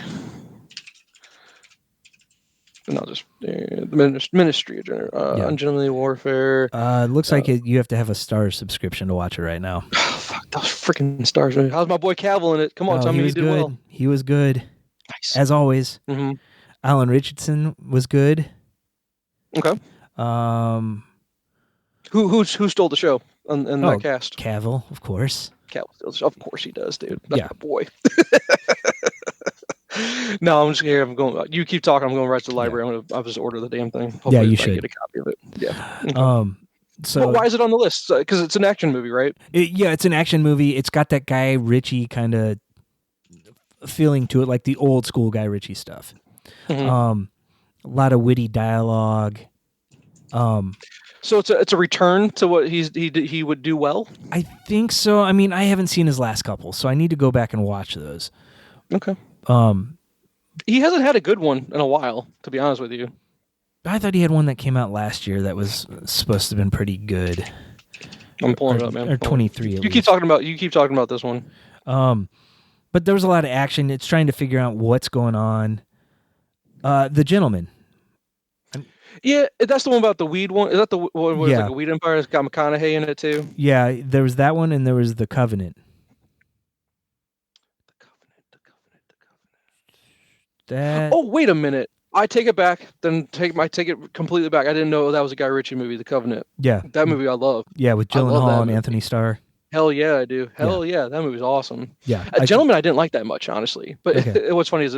And I'll just the Ministry of Ungentlemanly Warfare. It looks like you have to have a Starz subscription to watch it right now. Oh, fuck those freaking Starz. How's my boy Cavill in it? Come on, tell me he did well. He was good. Nice. As always. Mm-hmm. Alan Richardson was good. Okay. Who stole the show in that cast? Cavill, of course. Cavill stole the show. Of course he does, dude. That's my boy. No, I'm just here. I'm going. You keep talking. I'm going right to the library. I'll just order the damn thing. Hopefully you should get a copy of it. Yeah. Okay. So why is it on the list? Because it's an action movie, right? It's an action movie. It's got that Guy Ritchie kind of feeling to it, like the old school Guy Ritchie stuff. Mm-hmm. A lot of witty dialogue. So it's a return to what he would do well. I think so. I mean, I haven't seen his last couple, so I need to go back and watch those. Okay. He hasn't had a good one in a while, to be honest with you. I thought he had one that came out last year that was supposed to have been pretty good. I'm pulling it up, man. Or 23. You keep talking about this one. But there was a lot of action. It's trying to figure out what's going on. The Gentleman. Yeah, that's the one about the weed one. Is that the one where it's like a weed empire? It's got McConaughey in it too. Yeah, there was that one, and there was The Covenant. Oh, wait a minute. I take it back. Then take it completely back. I didn't know that was a Guy Ritchie movie, The Covenant. Yeah. That movie I love. Yeah, with Gyllenhaal and Anthony Starr. Hell yeah, I do. Hell yeah, that movie's awesome. Yeah. Gentleman, I didn't like that much, honestly. But what's funny is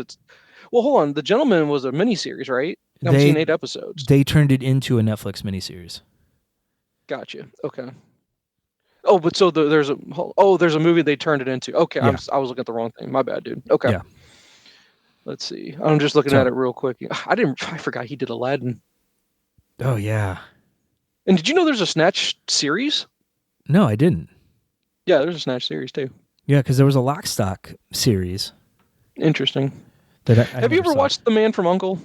hold on. The Gentleman was a miniseries, right? I've seen 8 episodes. They turned it into a Netflix miniseries. Gotcha. Okay. Oh, but so there's a movie they turned it into. Okay, yeah. I was looking at the wrong thing. My bad, dude. Okay. Yeah. Let's see. I'm just looking at it real quick. I forgot he did Aladdin. Oh yeah. And did you know there's a Snatch series? No, I didn't. Yeah, there's a Snatch series too. Yeah, because there was a Lock, Stock series. Interesting. That I have you ever watched The Man from U.N.C.L.E.?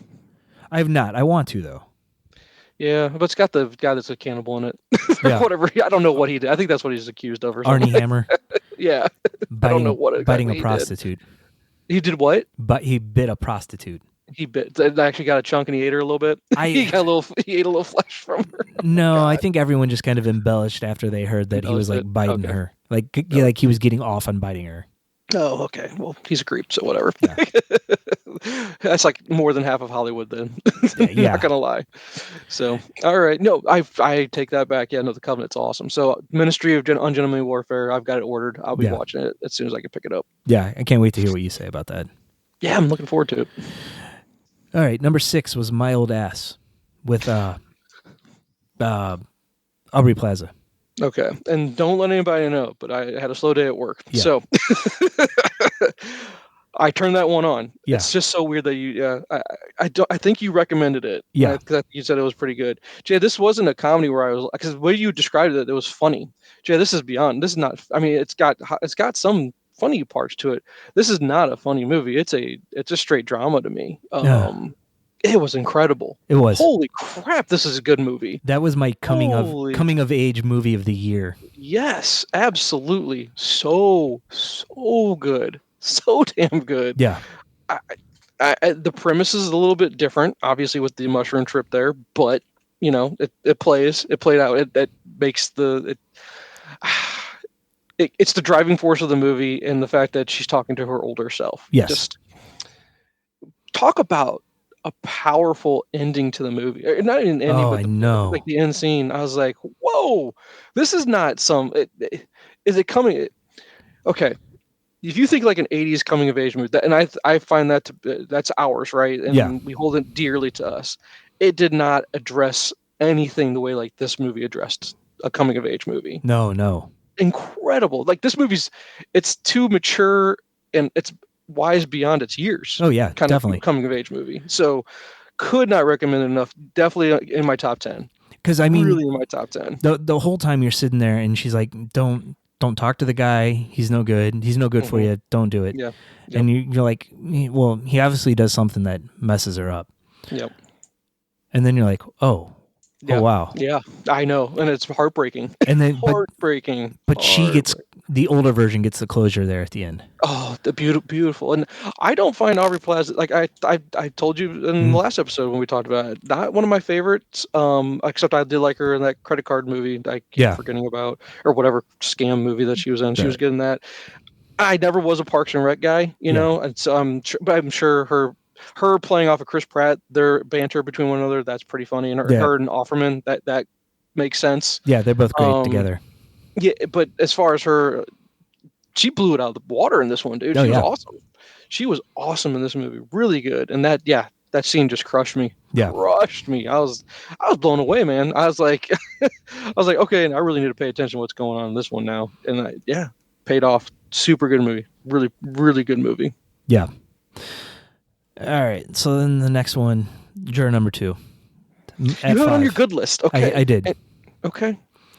I have not. I want to though. Yeah, but it's got the guy that's a cannibal in it, or Yeah, whatever. I don't know what he did. I think that's what he's accused of, or something. Arnie Hammer Yeah, I don't know what biting a exactly he did. prostitute, He did what? but he bit a prostitute. He bit. Actually got a chunk and he ate her a little bit. he I got a little. He ate a little flesh from her. Oh No, I God, think everyone just kind of embellished after they heard that he was embellished like it. biting Okay. her, No. like he was getting off on biting her. Oh, okay. Well, he's a creep, so whatever. Yeah, That's like more than half of Hollywood, then. Not yeah, gonna lie. So, all right. No, I take that back. Yeah, no, The Covenant's awesome. So, Ministry of Ungentlemanly Warfare, I've got it ordered. I'll be yeah, watching it as soon as I can pick it up. yeah. I can't wait to hear what you say about that. Yeah, I'm looking forward to it. All right, number 6 was My Old Ass with Aubrey Plaza. Okay, and don't let anybody know, but I had a slow day at work, Yeah. so I turned that one on. Yeah. It's just so weird that you. Yeah, I think you recommended it. Yeah. Because you said it was pretty good. Jay, this wasn't a comedy where I was, because the way you described it, it was funny. Jay, this is beyond. This is not. I mean, it's got some funny parts to it. This is not a funny movie. It's a straight drama to me. It was incredible. It was. Holy crap! This is a good movie. That was my coming of age movie of the year. Yes, absolutely. So good. So damn good. Yeah. The premise is a little bit different, obviously, with the mushroom trip there, but it played out. It makes it's the driving force of the movie, and the fact that she's talking to her older self. Yes. Just talk about a powerful ending to the movie. Not even ending, but I know. like the end scene. I was like, whoa, this is not some. Is it coming? Okay. If you think like an 80s coming of age movie, and I find that's ours, right? And we hold it dearly to us. It did not address anything the way like this movie addressed a coming of age movie. No. Incredible. Like this it's too mature and it's wise beyond its years. Oh yeah, kind definitely. of coming of age movie. So could not recommend it enough. Definitely in my top 10. Because I mean, really in my top 10. The whole time you're sitting there and she's like, don't talk to the guy. He's no good. He's no good for you. Don't do it. Yeah. Yep. And you're like, well, he obviously does something that messes her up. Yep. And then you're like, oh wow. Yeah, I know, and it's heartbreaking. And then heartbreaking. But she gets the older version gets the closure there at the end. Oh, the beautiful. And I don't find Aubrey Plaza, like I told you in the last episode when we talked about it, not one of my favorites. Except I did like her in that credit card movie I keep forgetting about, or whatever scam movie that she was in. She was good in that. I never was a Parks and Rec guy, and so I'm sure her playing off of Chris Pratt, their banter between one another, that's pretty funny. And her and Offerman, that makes sense. Yeah, they're both great together. Yeah, but as far as her, she blew it out of the water in this one, dude. She was awesome. She was awesome in this movie. Really good. And that scene just crushed me. Yeah. Crushed me. I was blown away, man. I was like, okay, and I really need to pay attention to what's going on in this one now. And paid off. Super good movie. Really, really good movie. Yeah. All right. So then the next one, juror number 2. You have it on your good list. Okay. I did. Okay.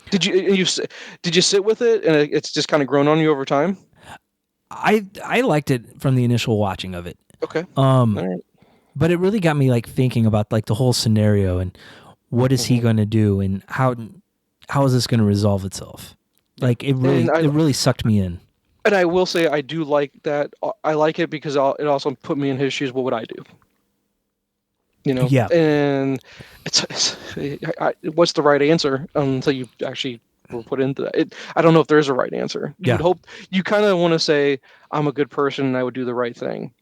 Did you sit with it and it's just kind of grown on you over time? I liked it from the initial watching of it. Okay. All right. But it really got me like thinking about like the whole scenario and what is he going to do and how is this going to resolve itself? Like it really sucked me in. And I will say I do like that. I like it because it also put me in his shoes. What would I do? Yeah. And what's the right answer until you actually were put into that? I don't know if there is a right answer. You would hope, you kind of want to say, I'm a good person and I would do the right thing.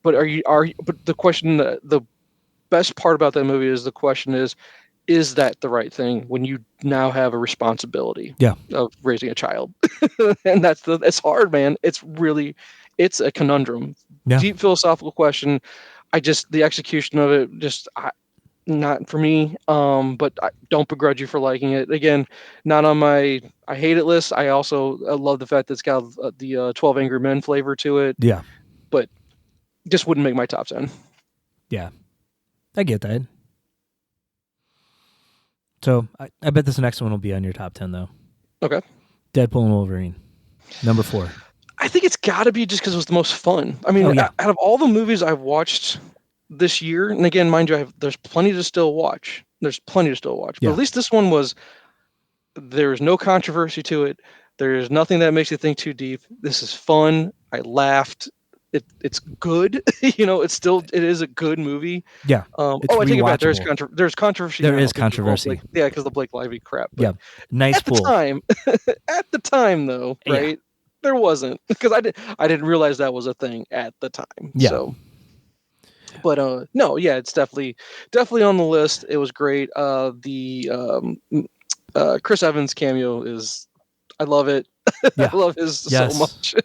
But but the question, the best part about that movie is the question is that the right thing when you now have a responsibility of raising a child? And it's hard, man. It's a conundrum. Yeah. Deep philosophical question. The execution of it, not for me. But I don't begrudge you for liking it. Again, not on my I hate it list. I also love the fact that it's got the 12 Angry Men flavor to it. Yeah. But just wouldn't make my top 10. Yeah. I get that. So I bet this next one will be on your top 10 though. Okay. Deadpool and Wolverine, number 4. I think it's got to be just because it was the most fun. I mean, out of all the movies I've watched this year, and again, mind you, there's plenty to still watch. There's plenty to still watch. But Yeah. at least this one was, there's no controversy to it. There's nothing that makes you think too deep. This is fun. I laughed. It's good. It is a good movie. Yeah. It's I take it back. rewatchable. There's controversy There now is because of all controversy. because the Blake Lively crap. But Yeah. Nice at the pool. time, though, Yeah. right? There wasn't, because I didn't realize that was a thing at the time. Yeah. So, but no, yeah, it's definitely on the list. It was great. The Chris Evans cameo is, I love it. Yeah. I love his so Yes. much.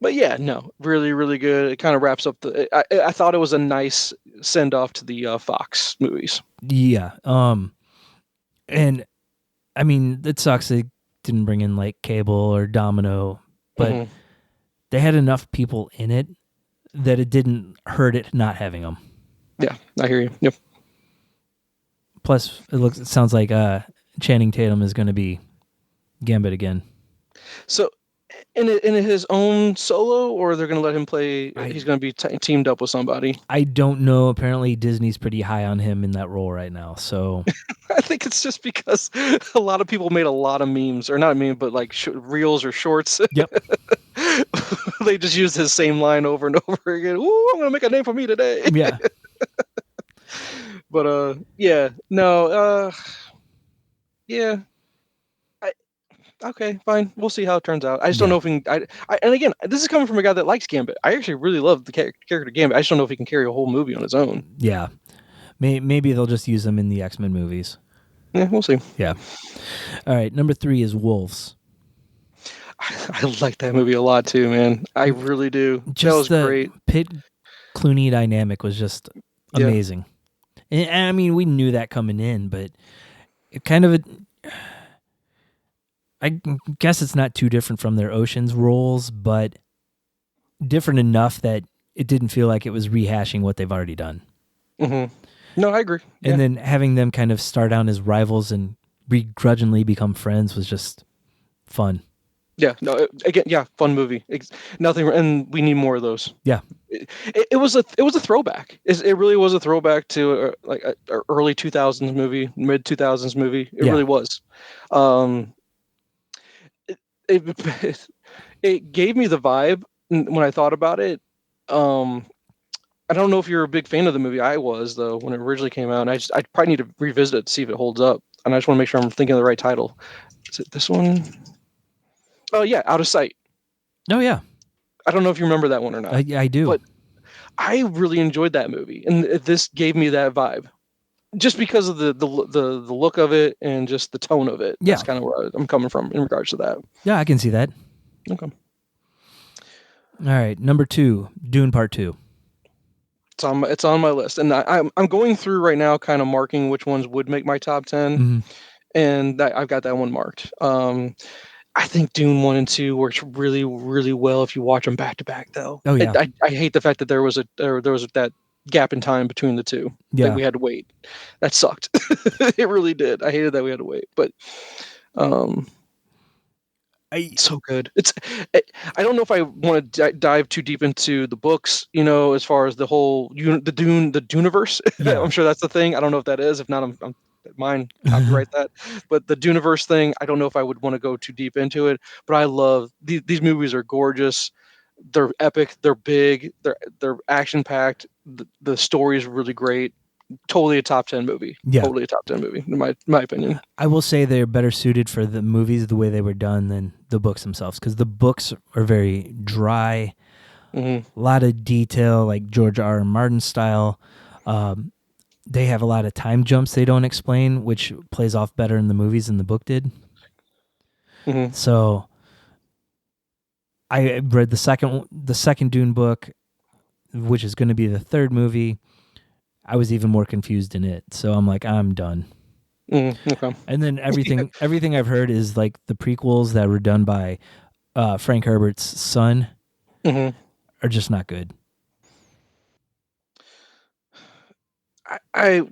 But yeah, no, really, really good. It kind of wraps up I thought it was a nice send off to the Fox movies. Yeah. And I mean, it sucks they didn't bring in like Cable or Domino, but they had enough people in it that it didn't hurt it not having them. Yeah, I hear you. Yep. Plus, it sounds like Channing Tatum is going to be Gambit again. So, in his own solo, or they're going to let him play? He's going to be teamed up with somebody. I don't know. Apparently, Disney's pretty high on him in that role right now. So I think it's just because a lot of people made a lot of memes, or not meme, but like reels or shorts. Yep. They just used his same line over and over again. Ooh, I'm going to make a name for me today. Yeah. But yeah, no, yeah. Okay, fine. We'll see how it turns out. I just don't know if we can. And again, this is coming from a guy that likes Gambit. I actually really love the character Gambit. I just don't know if he can carry a whole movie on his own. Yeah. Maybe they'll just use him in the X-Men movies. Yeah, we'll see. Yeah. All right. Number 3 is Wolves. I like that movie a lot too, man. I really do. Just that was great. Pitt Clooney dynamic was just amazing. Yeah. And I mean, we knew that coming in, but it kind of. I guess it's not too different from their Ocean's roles, but different enough that it didn't feel like it was rehashing what they've already done. Mm-hmm. No, I agree. And then having them kind of start out as rivals and begrudgingly become friends was just fun. Yeah. No. Again, yeah. Fun movie. Nothing. And we need more of those. Yeah. It was a throwback. It really was a throwback to like a early 2000s movie, mid 2000s movie. It really was. It gave me the vibe when I thought about it. I don't know if you're a big fan of the movie. I was, though, when it originally came out. And I probably need to revisit it to see if it holds up. And I just want to make sure I'm thinking of the right title. Is it this one? Oh yeah, Out of Sight. Oh yeah. I don't know if you remember that one or not. I do. But I really enjoyed that movie, and this gave me that vibe, just because of the look of it and just the tone of it. Yeah. That's kind of where I'm coming from in regards to that. Yeah, I can see that. Okay. All right, number 2, Dune Part 2. It's on my list, and I'm going through right now, kind of marking which ones would make my top 10, and I've got that one marked. I think Dune 1 and 2 works really, really well if you watch them back to back, though. Oh yeah. I hate the fact that there was that gap in time between the two. Yeah. That we had to wait. That sucked. It really did. I hated that we had to wait, but it's so good. I don't know if I want to dive too deep into the books, as far as the whole the Duneverse. Yeah. I'm sure that's the thing. I don't know if that is. If not, I'm mine. Copyright that. But the Duneverse thing, I don't know if I would want to go too deep into it. But I love these movies. Are gorgeous. They're epic. They're big. They're action packed. The story is really great. Totally a top 10 movie. Yeah. Totally a top 10 movie, in my opinion. I will say they're better suited for the movies the way they were done than the books themselves, because the books are very dry, a lot of detail, like George R. R. Martin style. They have a lot of time jumps they don't explain, which plays off better in the movies than the book did. So I read the second Dune book, which is going to be the third movie. I was even more confused in it. So I'm like, I'm done. Okay. And then everything I've heard is like the prequels that were done by Frank Herbert's son are just not good. I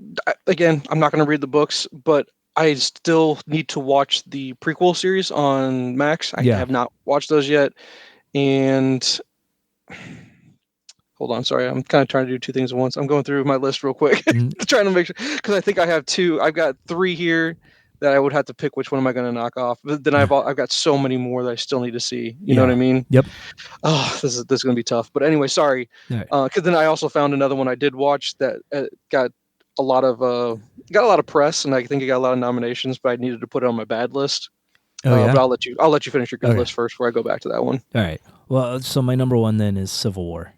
again, I'm not going to read the books, but I still need to watch the prequel series on Max. I have not watched those yet, and hold on, sorry, I'm kind of trying to do two things at once. I'm going through my list real quick, Mm. trying to make sure, because I think I have two. I've got three here that I would have to pick which one am I going to knock off. But then I've got so many more that I still need to see. You know what I mean? Yep. Oh, this is going to be tough. But anyway, sorry. All right. Because then I also found another one I did watch that got a lot of press, and I think it got a lot of nominations, but I needed to put it on my bad list. Oh yeah. But I'll let you finish your good Okay. list first before I go back to that one. All right. Well, so my number one then is Civil War.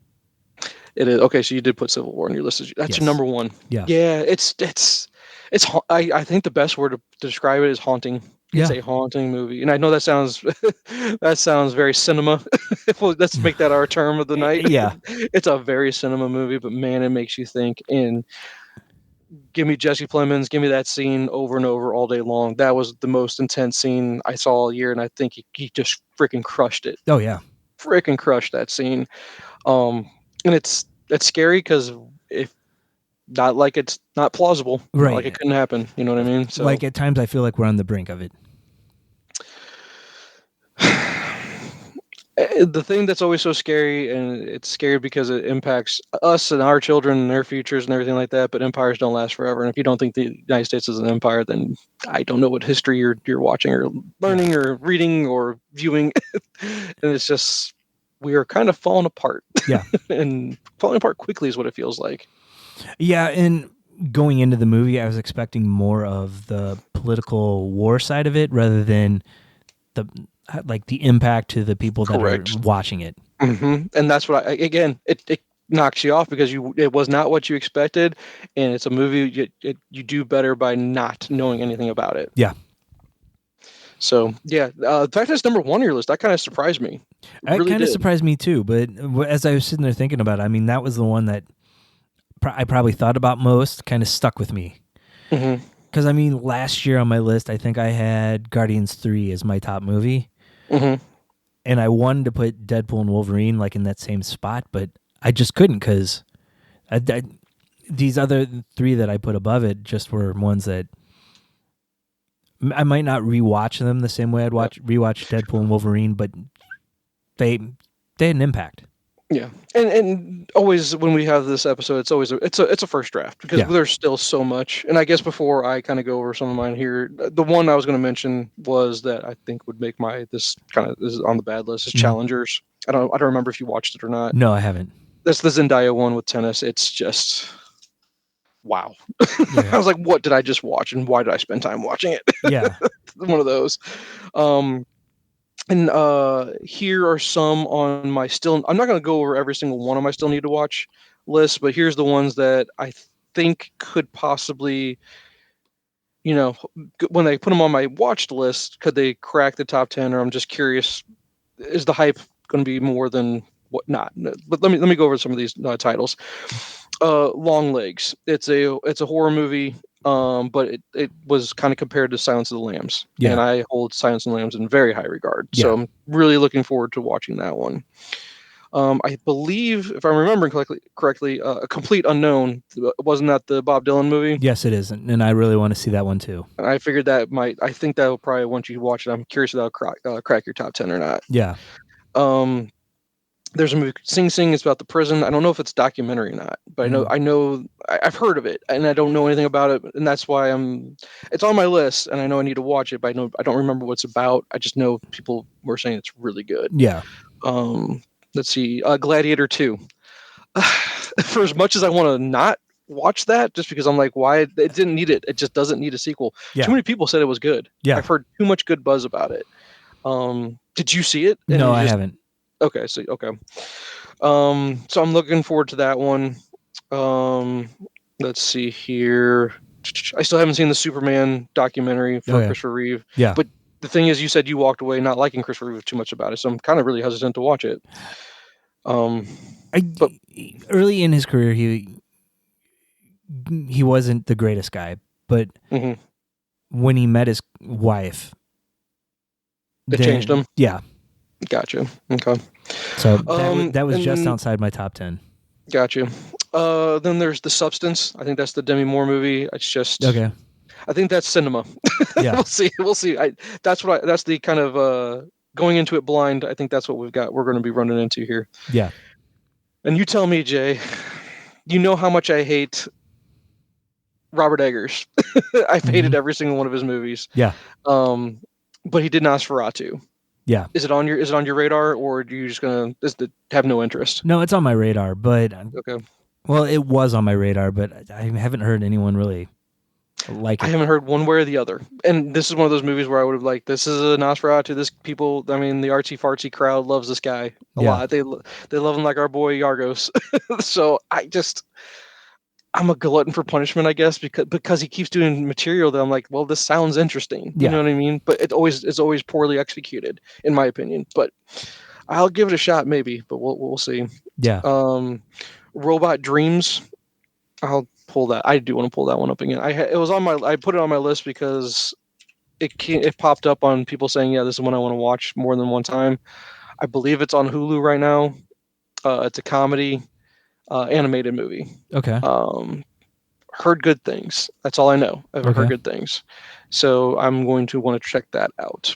It is okay. So you did put Civil War on your list. That's Yes. your number one. Yeah. Yeah. It's. I think the best word to describe it is haunting. It's Yeah. a haunting movie, and I know that sounds very cinema. Well, let's make that our term of the night. Yeah. It's a very cinema movie, but man, it makes you think. And give me Jesse Plemons, give me that scene over and over all day long. That was the most intense scene I saw all year, and I think he just freaking crushed it. Oh yeah. Freaking crushed that scene. And it's scary because if not like it's not plausible, Right. not like it couldn't happen. You know what I mean? So like at times I feel like we're on the brink of it. the thing that's always so scary, and it's scary because it impacts us and our children and their futures and everything like that, but empires don't last forever. And if you don't think the United States is an empire, then I don't know what history you're watching or learning or reading or viewing. And it's just, we are kind of falling apart. Yeah. And falling apart quickly is what it feels like. Yeah, and going into the movie, I was expecting more of the political war side of it rather than the impact to the people that Correct. are watching it. Mm-hmm. And that's what it knocks you off because it was not what you expected, and it's a movie you do better by not knowing anything about it. Yeah. So yeah, the fact that it's number one on your list, that kind of surprised me. It kind of surprised me too. But as I was sitting there thinking about it, I mean, that was the one that I probably thought about most, kind of stuck with me. Mm-hmm. Because I mean, last year on my list, I think I had Guardians 3 as my top movie. Mm-hmm. And I wanted to put Deadpool and Wolverine like in that same spot, but I just couldn't because these other three that I put above it just were ones that I might not rewatch them the same way I'd rewatch Deadpool and Wolverine, but they had an impact. Yeah, and always when we have this episode, it's always it's a first draft because there's still so much. And I guess before I kind of go over some of mine here, the one I was going to mention was that I think would make this is on the bad list is Challengers. I don't remember if you watched it or not. No, I haven't. That's the Zendaya one with tennis. It's just wow. I was like, what did I just watch, and why did I spend time watching it? Yeah, one of those. And here are some on my still. I'm not going to go over every single one of my still need to watch list, but here's the ones that I think could possibly, when they put them on my watched list, could they crack the top 10? Or I'm just curious, is the hype going to be more than what not? But let me go over some of these titles. Long Legs. It's a horror movie. But it was kind of compared to Silence of the Lambs, and I hold Silence of the Lambs in very high regard. So I'm really looking forward to watching that one. I believe, if I'm remembering correctly, A Complete Unknown, wasn't that the Bob Dylan movie? Yes, it is, and I really want to see that one too. And I figured I think that will probably, once you watch it, I'm curious if that'll crack your top 10 or not. Yeah. There's a movie, Sing Sing. It's about the prison. I don't know if it's documentary or not, but I've heard of it, and I don't know anything about it, and that's why it's on my list, and I know I need to watch it, but I don't remember what it's about. I just know people were saying it's really good. Yeah. Let's see, Gladiator 2. For as much as I want to not watch that, just because I'm like, why it didn't need it. It just doesn't need a sequel. Yeah. Too many people said it was good. Yeah. I've heard too much good buzz about it. Did you see it? No, I haven't. Okay, so so I'm looking forward to that one. Let's see here. I still haven't seen the Superman documentary for Christopher Reeve. Yeah. But the thing is, you said you walked away not liking Christopher Reeve too much about it, so I'm kind of really hesitant to watch it. But early in his career, he wasn't the greatest guy, but when he met his wife, it changed him. Yeah. Gotcha. Okay. So that was just outside my top 10. Gotcha. Then there's The Substance. I think that's the Demi Moore movie. It's just okay. I think that's cinema. Yeah. We'll see. That's the kind of going into it blind. I think that's what we're going to be running into here. Yeah. And you tell me, Jay, you know how much I hate Robert Eggers. I've hated every single one of his movies. Yeah. But he did Nosferatu. Yeah. Is it on your radar, or are you just gonna just have no interest? No, it's on my radar, but Okay. well, it was on my radar, but I haven't heard anyone really like I it. haven't heard one way or the other. And this is one of those movies where I would have like, this is a Nosferatu. This people, I mean, the artsy fartsy crowd loves this guy a Yeah. lot. They love him like our boy Yargos. So I'm a glutton for punishment, I guess, because he keeps doing material that I'm like, well, this sounds interesting. You Yeah. know what I mean? But it's always poorly executed, in my opinion. But I'll give it a shot, maybe. But we'll see. Yeah. Robot Dreams. I'll pull that. I do want to pull that one up again. It was on my. I put it on my list because it popped up on people saying, yeah, this is one I want to watch more than one time. I believe it's on Hulu right now. It's a comedy animated movie. Okay. Heard good things. That's all I know. I've Okay. heard good things. So I'm going to want to check that out.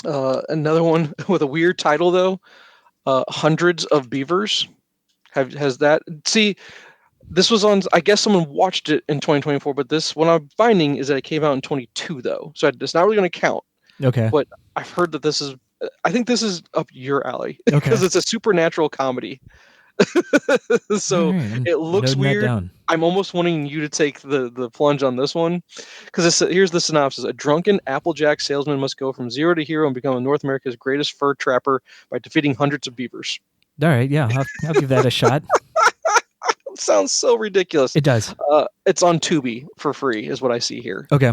Another one with a weird title though. Hundreds of Beavers. Has that? See, this was on. I guess someone watched it in 2024, but this what I'm finding is that it came out in 22 though, so it's not really going to count. Okay. But I've heard that this is. I think this is up your alley Okay. because it's a supernatural comedy. So All right, I'm it looks noting that weird. down. I'm almost wanting you to take the plunge on this one because here's the synopsis: a drunken Applejack salesman must go from zero to hero and become North America's greatest fur trapper by defeating hundreds of beavers. All right. Yeah. I'll give that a shot. It sounds so ridiculous. It does. It's on Tubi for free, is what I see here. Okay.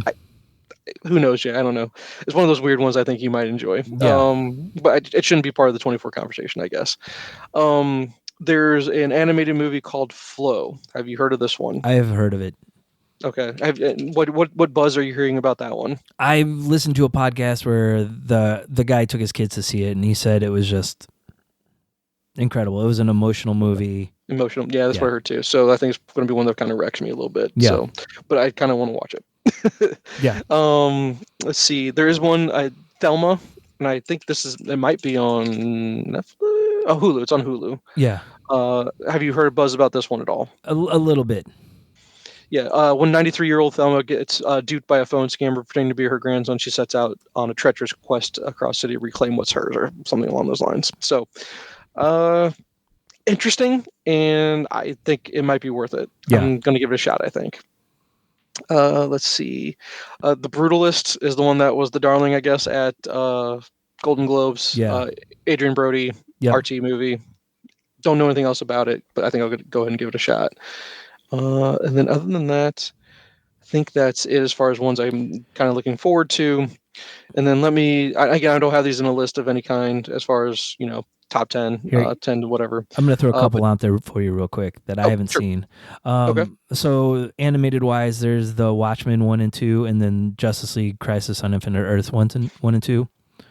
Who knows, Jay? I don't know. It's one of those weird ones I think you might enjoy. Yeah. But it shouldn't be part of the 24 conversation, I guess. There's an animated movie called Flow. Have you heard of this one? I have heard of it. Okay. What buzz are you hearing about that one? I listened to a podcast where the guy took his kids to see it, and he said it was just incredible. It was an emotional movie. Emotional. Yeah, that's what I heard too. So I think it's going to be one that kind of wrecks me a little bit. Yeah. So, but I kind of want to watch it. Yeah. Let's see. There is one, Thelma, and I think it might be on Netflix. Oh, Hulu. It's on Hulu. Yeah. Have you heard buzz about this one at all? A little bit. Yeah. When 93-year-old Thelma gets duped by a phone scammer pretending to be her grandson, she sets out on a treacherous quest across the city to reclaim what's hers, or something along those lines. So, interesting, and I think it might be worth it. Yeah. I'm going to give it a shot, I think. Let's see. The Brutalist is the one that was the darling, I guess, at Golden Globes. Yeah. Adrian Brody, Yep. RT movie. Don't know anything else about it, but I think I'll go ahead and give it a shot. And then other than that, I think that's it as far as ones I'm kind of looking forward to. And then again, I don't have these in a list of any kind as far as, top 10, Here, 10 to whatever. I'm going to throw a couple out there for you real quick that I haven't seen. Okay. So animated wise, there's the Watchmen 1 and 2, and then Justice League Crisis on Infinite Earth 1 and 2.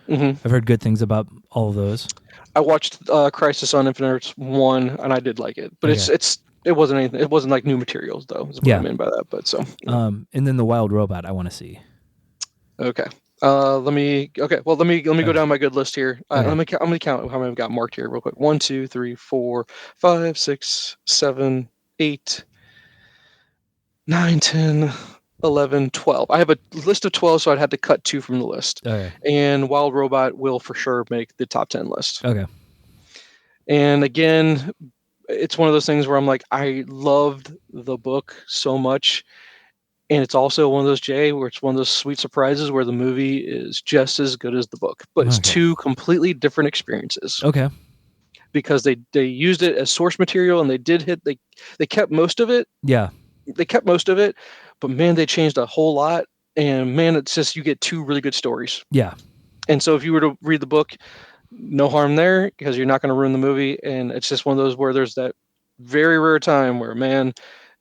Mm-hmm. I've heard good things about all of those. I watched Crisis on Infinite Earths 1, and I did like it, but it wasn't anything. It wasn't like new materials though. Is what I mean by that. But so. And then the Wild Robot I want to see. Okay. Let me go down my good list here. Okay. I'm gonna count how many I've got marked here real quick. 1, 2, 3, 4, 5, 6, 7, 8, 9, 10, 11, 12. I have a list of 12, so I'd have to cut 2 from the list. Okay. And Wild Robot will for sure make the top 10 list. Okay. And again, it's one of those things where I'm like, I loved the book so much. And it's also one of those, Jay, where it's one of those sweet surprises where the movie is just as good as the book. But it's two completely different experiences. Okay. Because they used it as source material, and they kept most of it. Yeah. They kept most of it, but man, they changed a whole lot. And man, it's just, you get 2 really good stories. Yeah. And so if you were to read the book, no harm there, because you're not going to ruin the movie. And it's just one of those where there's that very rare time where, man,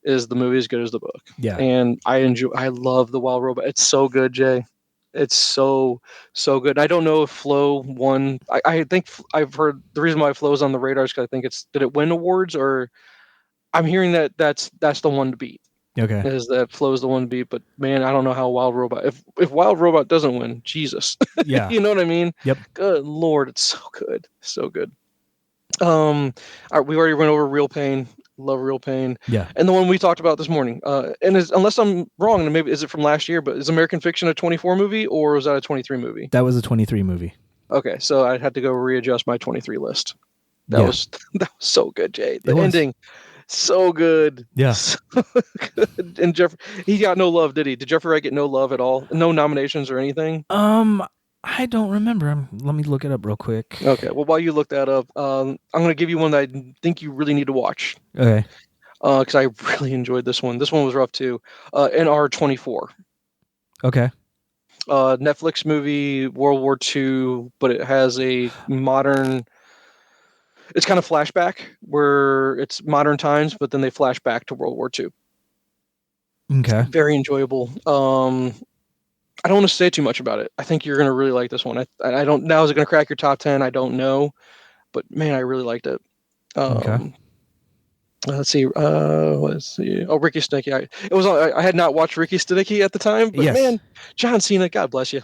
is the movie as good as the book. Yeah. And I love the Wild Robot. It's so good, Jay. It's so good. I don't know if Flow won. I think I've heard the reason why Flow's on the radar is because I think did it win awards, or I'm hearing that's the one to beat. Okay. Is that Flow's the one to beat? But man, I don't know how Wild Robot. If Wild Robot doesn't win, Jesus. Yeah. You know what I mean? Yep. Good Lord, it's so good, so good. We already went over Real Pain. Love Real Pain, Yeah, and the one we talked about this morning. Unless I'm wrong, and maybe is it from last year? But is American Fiction a 24 movie or was that a 23 movie? that was a 23 movie. Okay, so I had to go readjust my 23 list. That Yeah, was that was so good, Jay. it The was. ending, so good, Yeah. so good. And Jeff, he got no love, did he? Did Jeffrey Wright get no love at all? No nominations or anything? Um, I don't remember. Let me look it up real quick. Okay, well, while you look that up, I'm going to give you one that I think you really need to watch Okay. because I really enjoyed this one. This one was rough too. NR24, Okay. Netflix movie, World War II, but it has a modern. It's kind of flashback where it's modern times, but then they flash back to World War II. Okay. Very enjoyable. I don't want to say too much about it. I think you're going to really like this one. I don't. Now is it going to crack your top 10? I don't know, but man, I really liked it. Okay. Let's see. Let's see. Oh, Ricky Stenicki. It was. I had not watched Ricky Stenicki at the time, but Yes. man, John Cena. God bless you.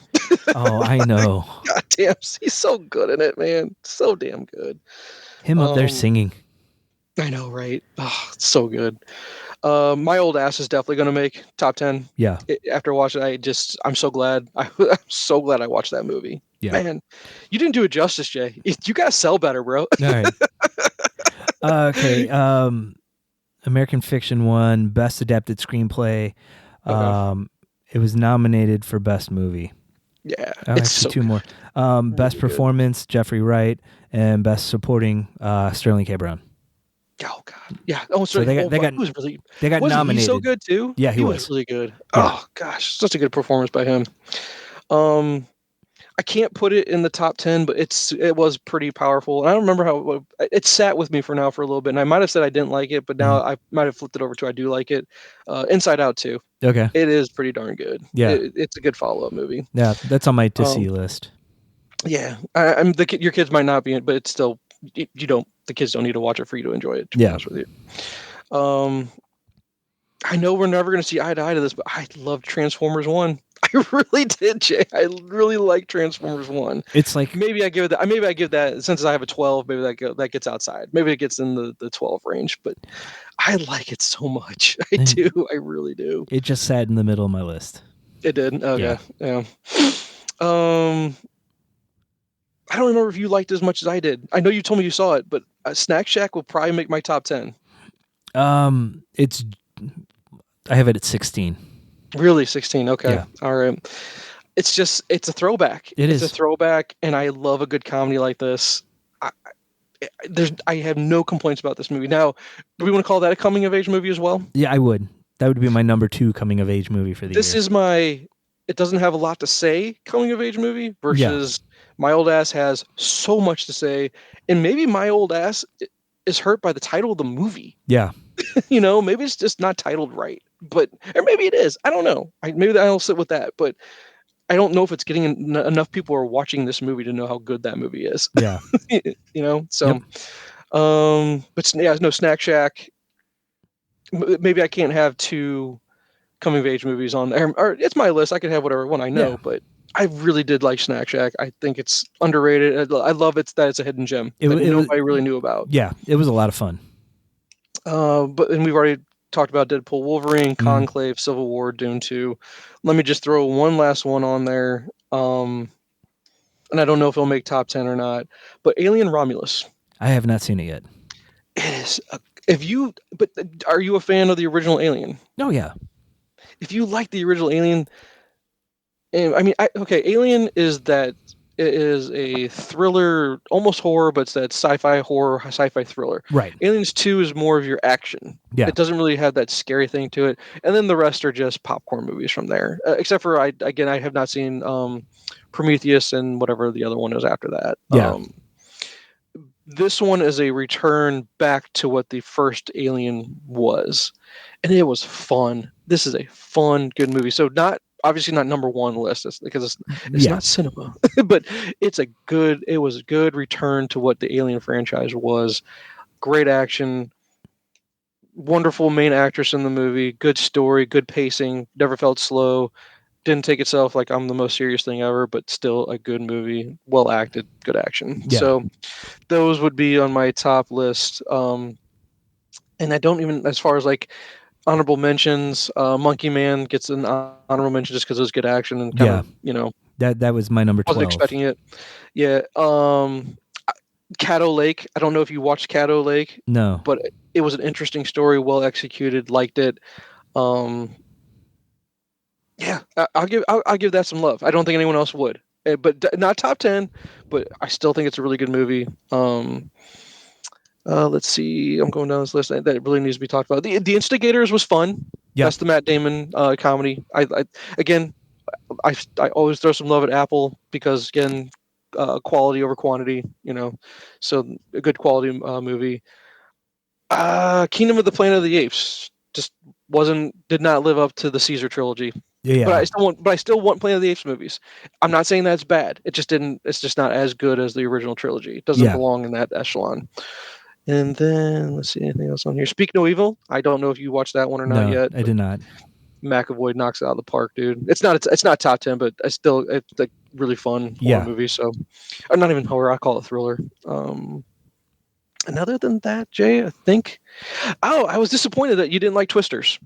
Oh, I know. God damn, he's so good in it, man. So damn good. Him up there Um, singing. I know, right? Oh, it's so good. My old ass is definitely going to make top 10. Yeah. After watching, I'm so glad. I'm so glad I watched that movie. Yeah. Man, you didn't do it justice, Jay. You gotta sell better, bro. All right. Okay. American Fiction won Best Adapted Screenplay. Okay. It was nominated for Best Movie. Yeah, Oh, it's actually, so two more. Best really good. Performance, Jeffrey Wright, and Best Supporting, Sterling K. Brown. Oh God, yeah. Oh, So sorry. they got Oh, they wow. got He was really. they got Wasn't he so nominated. good too? Yeah, he He was was. really good. Yeah. Oh gosh, such a good performance by him. Um, I can't put it in the top 10, but it was pretty powerful. And I don't remember how it sat with me for now for a little bit, and I might have said I didn't like it, but now Mhm. I might have flipped it over to I do like it. Inside Out too. Okay. It is pretty darn good. Yeah. It's a good follow up movie. Yeah, that's on my to see Um, list. yeah, I'm your kids might not be in, but it's still you don't the kids don't need to watch it for you to enjoy it. To be Yeah. honest with you. I know we're never going to see eye to eye to this, but I loved Transformers 1. I really did, Jay. I really like Transformers 1. It's like Maybe I give that. Maybe I give that since I have a 12. Maybe that gets outside. Maybe it gets in the 12 range. But I like it so much. I do. I really do. it just sat in the middle of my list. It did. Yeah. Okay. Yeah. Um. I don't remember if you liked it as much as I did. I know you told me you saw it, but Snack Shack will probably make my top 10. It's I have it at 16. Really, 16. Okay. Yeah. All right. It's a throwback. It It's a is. throwback, and I love a good comedy like this. I have no complaints about this movie. Now, do we want to call that a coming of age movie as well? Yeah, I would. That would be my number 2 coming of age movie for the This year. is my. It doesn't have a lot to say coming of age movie Yeah. versus my old ass has so much to say, and maybe my old ass is hurt by the title of the movie. Yeah. Maybe it's just not titled right, but or maybe it is. I don't know. Maybe I'll sit with that, but I don't know if it's getting enough people are watching this movie to know how good that movie is. Yeah. So, Yep. but yeah, no Snack Shack. Maybe I can't have two coming of age movies on there, or it's my list. I could have whatever one I know, Yeah. but I really did like Snack Shack. I think it's underrated. I love that it's a hidden gem It, that it was nobody really knew about. yeah, it was a lot of fun. And we've already talked about Deadpool, Wolverine, Mm. Conclave, Civil War, Dune 2. Let me just throw one last one on there. And I don't know if it'll make top 10 or not, but Alien Romulus. I have not seen it yet. It is. But are you a fan of the original Alien? Oh yeah. If you like the original Alien, and I mean, okay, Alien is that it is a thriller, almost horror, but it's that sci-fi horror, sci-fi thriller. Right. Aliens 2 is more of your action. Yeah. It doesn't really have that scary thing to it, and then the rest are just popcorn movies from there. Except for I have not seen Prometheus and whatever the other one is after that. Yeah. This one is a return back to what the first Alien was, and it was fun. This is a fun, good movie. So obviously not number one list because it's Yeah. not cinema, but it was a good return to what the Alien franchise was. Great action, wonderful main actress in the movie, good story, good pacing, never felt slow. didn't take itself like I'm the most serious thing ever, but still a good movie, well acted, good action. Yeah. So those would be on my top list. And I don't even, as far as like honorable mentions, Monkey Man gets an honorable mention just because it was good action and kind Yeah. of, you know, That was my number wasn't 12. expecting it. Yeah. Caddo Lake. I don't know if you watched Caddo Lake, No. but it was an interesting story, well executed. Liked it. Um, yeah, I'll give that some love. I don't think anyone else would, but not top 10. But I still think it's a really good movie. Let's see. I'm going down this list that really needs to be talked about. The Instigators was fun. Yeah. That's the Matt Damon comedy. Again, I always throw some love at Apple because again, quality over quantity. You know, so a good quality movie. Kingdom of the Planet of the Apes just did not live up to the Caesar trilogy. Yeah. But I still want Planet of the Apes movies. I'm not saying that's bad. It just didn't. It's just not as good as the original trilogy. It doesn't Yeah. belong in that echelon. And then let's see anything else on here. Speak No Evil. I don't know if you watched that one or not No, yet. I did not. McAvoy knocks it out of the park, dude. It's not top 10, but it's a really fun horror Yeah. movie. So, or not even horror. I call it thriller. And other than that, Jay, I think. Oh, I was disappointed that you didn't like Twisters.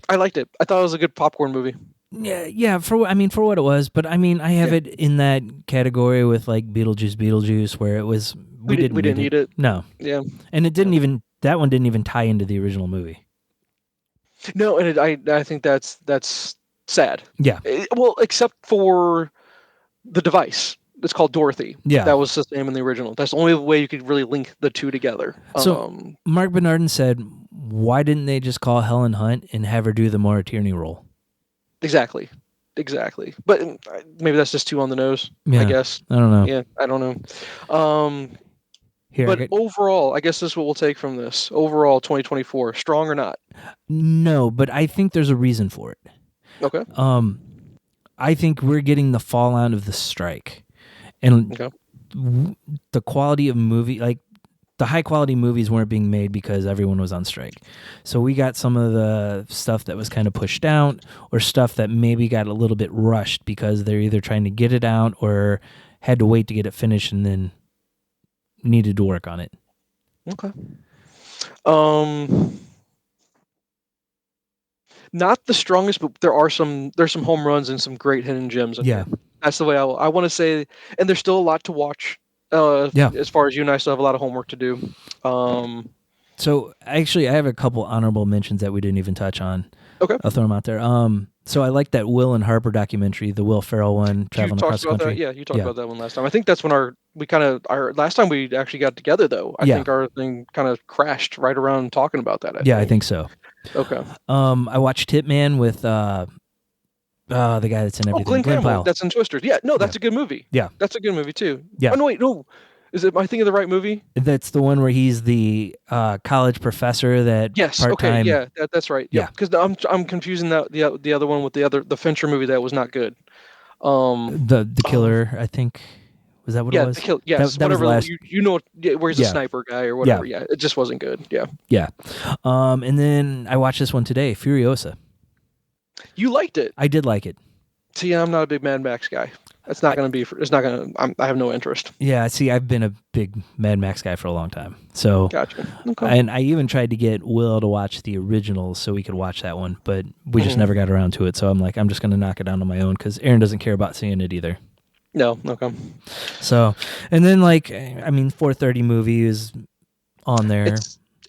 I liked it. I thought it was a good popcorn movie. Yeah, for what it was, but I mean, I have Yeah. it in that category with like Beetlejuice, where it was we didn't need it. No, Yeah. and it didn't even that one didn't even tie into the original movie. No, and I think that's sad. Yeah, Well, except for the device. It's called Dorothy. yeah. That was his name in the original. That's the only way you could really link the two together. So Mark Bernardin said, "Why didn't they just call Helen Hunt and have her do the Maura Tierney role?" Exactly. But maybe that's just too on the nose. Yeah, I guess. I don't know. Yeah, I don't know. But overall, I guess this is what we'll take from this. Overall, 2024, strong or not? No, but I think there's a reason for it. Okay. I think we're getting the fallout of the strike, and Okay. the quality of movie, like the high quality movies weren't being made because everyone was on strike. So we got some of the stuff that was kind of pushed out, or stuff that maybe got a little bit rushed because they're either trying to get it out or had to wait to get it finished and then needed to work on it. Okay. Not the strongest, but there's some home runs and some great hidden gems in here. That's the way I want to say. And there's still a lot to watch. As far as you and I still have a lot of homework to do. So actually, I have a couple honorable mentions that we didn't even touch on. Okay. I'll throw them out there. So I like that Will and Harper documentary, the Will Ferrell one, Traveling Across the Country. That? Yeah, you talked about that one last time. I think that's when our last time we actually got together though. I think our thing kind of crashed right around talking about that. I think so. Okay. I watched Hitman with the guy that's in everything. Glenn Powell. That's in Twisters. Yeah, no, that's a good movie. Yeah. That's a good movie too. Yeah. Oh no, wait, no. Am I thinking of the right movie? That's the one where he's the college professor that part-time. Okay, yeah, that's right. Yeah, because I'm confusing the other one with the Fincher movie that was not good. The killer, I think. Was that what it was? Yes, that whatever. Was last... You know where he's a sniper guy or whatever. Yeah, it just wasn't good. Yeah. Yeah. And then I watched this one today, Furiosa. You liked it. I did like it. See, I'm not a big Mad Max guy. It's not going to be. It's not going to. I have no interest. Yeah, see, I've been a big Mad Max guy for a long time. So, gotcha. Okay. And I even tried to get Will to watch the originals so we could watch that one, but we just never got around to it. So I'm like, I'm just going to knock it down on my own because Aaron doesn't care about seeing it either. No. Okay. So, and then 4:30 movie is on there.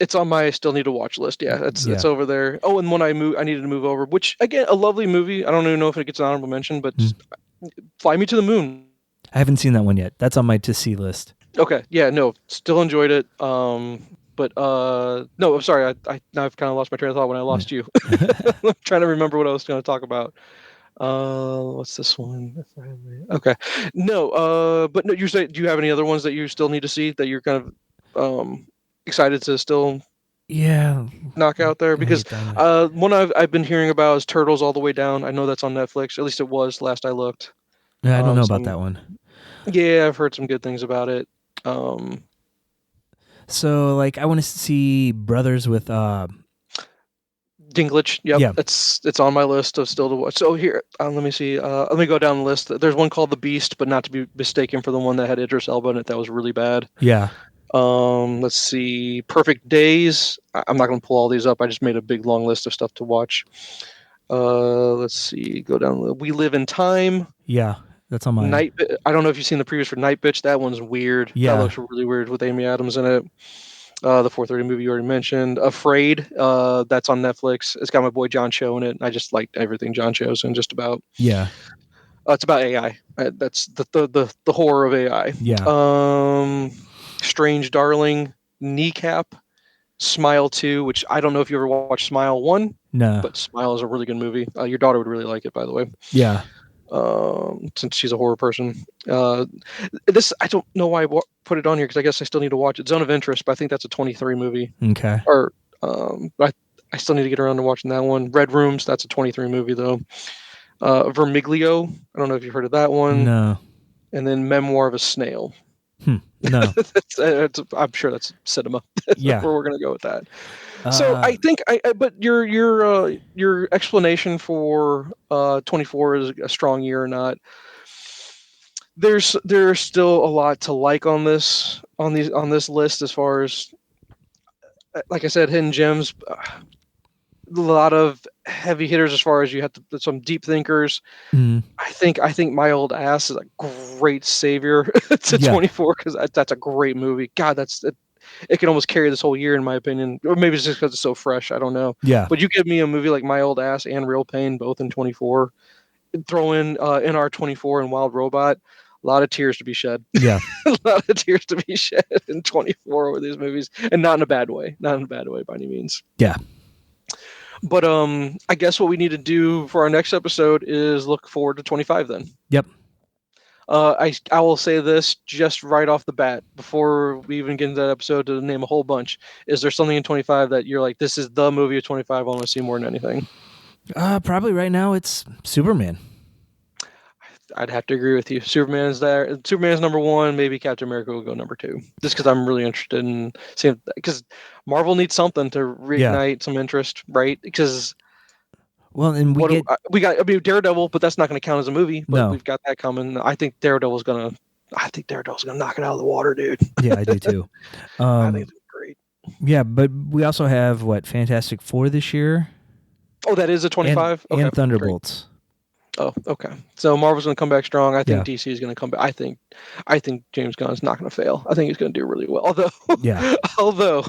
It's on my still need to watch list. Yeah, it's over there. Oh, and when I needed to move over, which again, a lovely movie. I don't even know if it gets an honorable mention, but just Fly Me to the Moon. I haven't seen that one yet. That's on my to see list. Okay, yeah, no, still enjoyed it. But no, I'm sorry. Now I've kind of lost my train of thought when I lost you. I'm trying to remember what I was going to talk about. What's this one? Okay, no. But no, you say, do you have any other ones that you still need to see that you're kind of excited to still knock out there? Because one I've been hearing about is Turtles All the Way Down. I know that's on Netflix. At least it was last I looked. Yeah, I don't know about that one. Yeah, I've heard some good things about it. So I want to see Brothers with Dinklage. Yep, Yeah. it's on my list of still to watch. So here, let me see. Let me go down the list. There's one called The Beast, but not to be mistaken for the one that had Idris Elba in it. That was really bad. Yeah. Let's see. Perfect Days. I'm not going to pull all these up. I just made a big long list of stuff to watch. Let's see. Go down. We Live in Time. Yeah. That's on my. I don't know if you've seen the previews for Night Bitch. That one's weird. Yeah. That looks really weird with Amy Adams in it. The 4:30 movie you already mentioned. Afraid. That's on Netflix. It's got my boy John Cho in it. I just liked everything John Cho's in just about. Yeah. It's about AI. That's the horror of AI. Yeah. Strange Darling. Kneecap. Smile 2, which I don't know if you ever watched Smile 1, No. but Smile is a really good movie. Your daughter would really like it, by the way. Yeah. Since she's a horror person. This, I don't know why I put it on here because I guess I still need to watch it. Zone of Interest, but I think that's a 23 movie. Okay. Or, but I still need to get around to watching that one. Red Rooms, that's a 23 movie though. Vermiglio, I don't know if you've heard of that one. No. And then Memoir of a Snail. No. I'm sure that's cinema. Yeah. Where we're gonna go with that. So I think but your explanation for 24 is a strong year or not. There's still a lot to like on this list as far as, like I said, hidden gems. A lot of heavy hitters as far as you have to, some deep thinkers. Mm. I think My Old Ass is a great savior to 24 because that's a great movie. God, it can almost carry this whole year in my opinion, or maybe it's just because it's so fresh. I don't know. Yeah. But you give me a movie like My Old Ass and Real Pain, both in 24. Throw in NR24 and Wild Robot. A lot of tears to be shed. Yeah. A lot of tears to be shed in 24 over these movies, and not in a bad way. Not in a bad way by any means. Yeah. But I guess what we need to do for our next episode is look forward to 25 then. Yep. I will say this just right off the bat before we even get into that episode to name a whole bunch. Is there something in 25 that you're like, this is the movie of 25 I want to see more than anything? Probably right now it's Superman. I'd have to agree with you. Superman's there. Superman's number one. Maybe Captain America will go number 2. Just because I'm really interested in seeing, because Marvel needs something to reignite some interest, right? Because well, and we got. I mean, Daredevil, but that's not going to count as a movie. But we've got that coming. I think Daredevil's gonna knock it out of the water, dude. Yeah, I do too. I think it's great. Yeah, but we also have Fantastic Four this year. Oh, that is a 25. And Thunderbolts. Great. Oh, okay. So Marvel's going to come back strong. I think DC is going to come back. I think James Gunn's not going to fail. I think he's going to do really well. Although,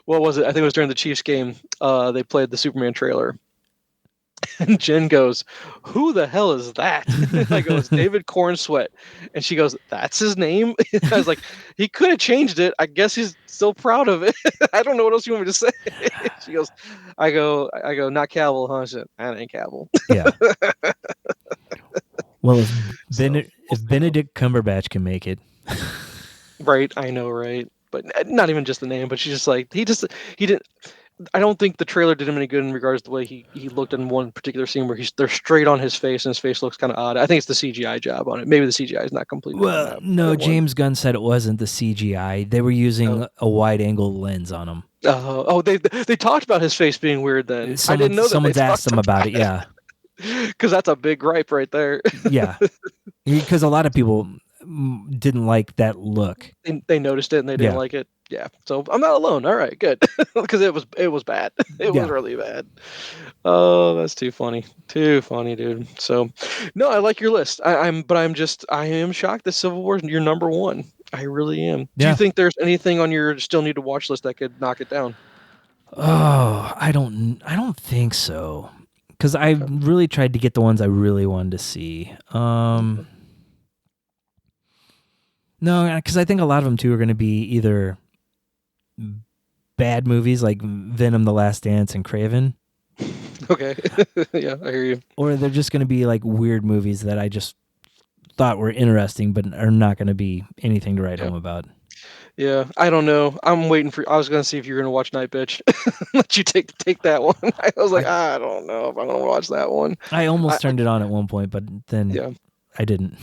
what was it? I think it was during the Chiefs game. They played the Superman trailer, and Jen goes, "Who the hell is that?" I go, "It's David Cornsweet," and she goes, "That's his name." I was like, "He could have changed it. I guess he's still proud of it." I don't know what else you want me to say. She goes, I go, "Not Cavill, huh?" She said, "That ain't Cavill." Yeah. Well, if Benedict Cumberbatch can make it, right? I know, right? But not even just the name, but she's just like he didn't. I don't think the trailer did him any good in regards to the way he looked in one particular scene where they're straight on his face and his face looks kind of odd. I think it's the CGI job on it. Maybe the CGI is not completely. Well, no, James Gunn said it wasn't the CGI. They were using a wide angle lens on him. They talked about his face being weird then. I didn't know that. Someone's asked him about it, yeah. Because that's a big gripe right there. Yeah. Because a lot of people didn't like that look. They noticed it and they didn't like it. Yeah, so I'm not alone. All right, good. Because it was bad. It was really bad. Oh, that's too funny, dude. So, no, I like your list. I am shocked that Civil War is your number one. I really am. Do you think there's anything on your still need to watch list that could knock it down? Oh, I don't think so. Because I really tried to get the ones I really wanted to see. No, because I think a lot of them too are going to be either bad movies like Venom: The Last Dance and Craven. Okay. Yeah, I hear you. Or they're just going to be like weird movies that I just thought were interesting but are not going to be anything to write home about. Yeah, I don't know. I'm waiting for. I was going to see if you're going to watch Night Bitch. Let you take that one. I was like, I don't know if I'm going to watch that one. I almost turned it on at one point, but then I didn't.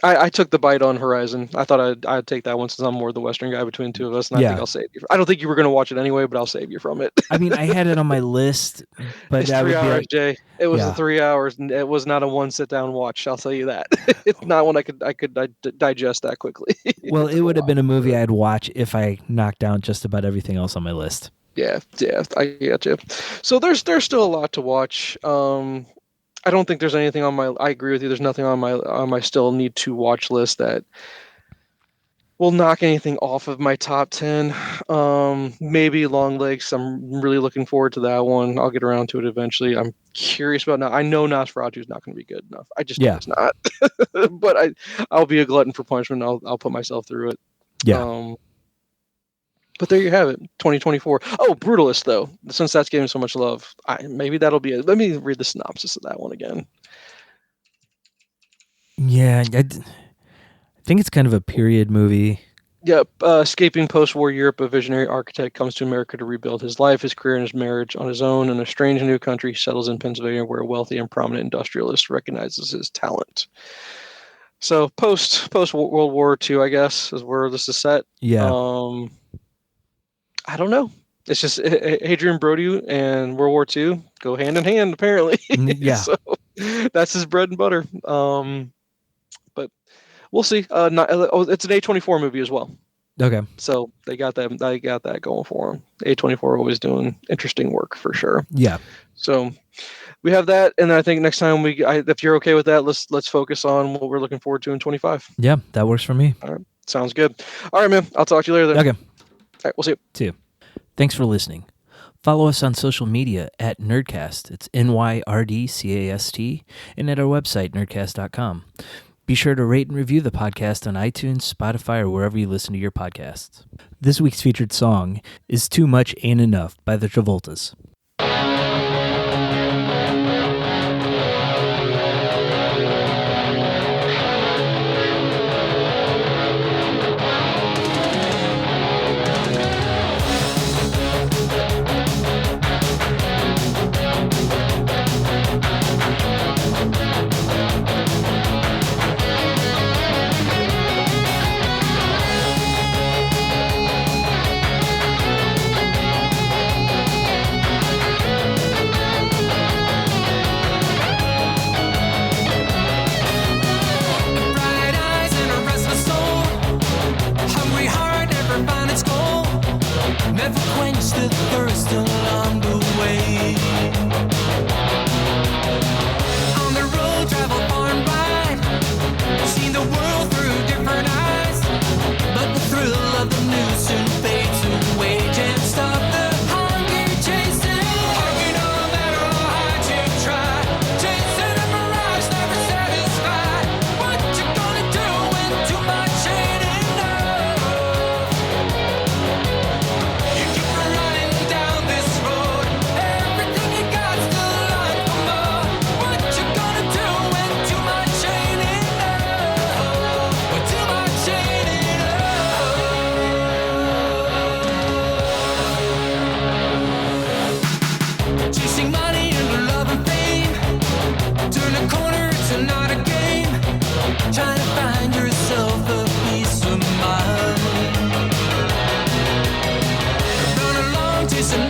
I took the bite on Horizon. I thought I'd take that one since I'm more the Western guy between the two of us, and I think Yeah. I'll save you. I don't think you were going to watch it anyway, but I'll save you from it. I mean, I had it on my list, but It's I 3 would be hours, like, Jay. It was yeah. a 3 hours, and it was not a one sit down watch. I'll tell you that. It's not one I could digest that quickly. Well, It it took a would have while. been a movie I'd watch if I knocked down just about everything else on my list. Yeah, I get you. So there's still a lot to watch. I don't think there's anything on my. I agree with you. There's nothing on my still need to watch list that will knock anything off of my top 10. Maybe Long Legs. I'm really looking forward to that one. I'll get around to it eventually. I'm curious about now. I know Nosferatu is not going to be good enough. I just know Yeah. it's not. But I'll be a glutton for punishment. I'll put myself through it. Yeah. But there you have it, 2024. Oh, Brutalist, though, since that's getting so much love, maybe that'll be it. Let me read the synopsis of that one again. Yeah. I think it's kind of a period movie. Yep. Escaping post-war Europe, a visionary architect comes to America to rebuild his life, his career, and his marriage on his own. In a strange new country, he settles in Pennsylvania, where a wealthy and prominent industrialist recognizes his talent. So post World War II, I guess, is where this is set. Yeah. I don't know. It's just Adrian Brody and World War II go hand in hand, apparently. Yeah. So that's his bread and butter. But we'll see. It's an A24 movie as well. Okay. So they got that going for them. A24 always doing interesting work for sure. Yeah. So we have that, and I think next time if you're okay with that, let's focus on what we're looking forward to in 25. Yeah, that works for me. All right, sounds good. All right, man. I'll talk to you later. Then. Okay. All right, we'll see you. See you. Thanks for listening. Follow us on social media at Nyrdcast. It's NYRDCAST, and at our website, nerdcast.com. Be sure to rate and review the podcast on iTunes, Spotify, or wherever you listen to your podcasts. This week's featured song is Too Much Ain't Enough by the Travoltas. Never quench the thirst along the way. On the road, travel far and wide, seen the world through different eyes. But the thrill of the new soon fades away. Can't stop the hunger chasing. Hungry no matter how hard you try. Chasing a mirage, never satisfied. What you gonna do when too much ain't enough? You keep running down this road. Everything you got still alive for more. What you gonna do when too much ain't enough? When too much ain't enough? Chasing money and love and fame. Turn a corner, it's not a game. Trying to find yourself a peace of mind. Run along, chasing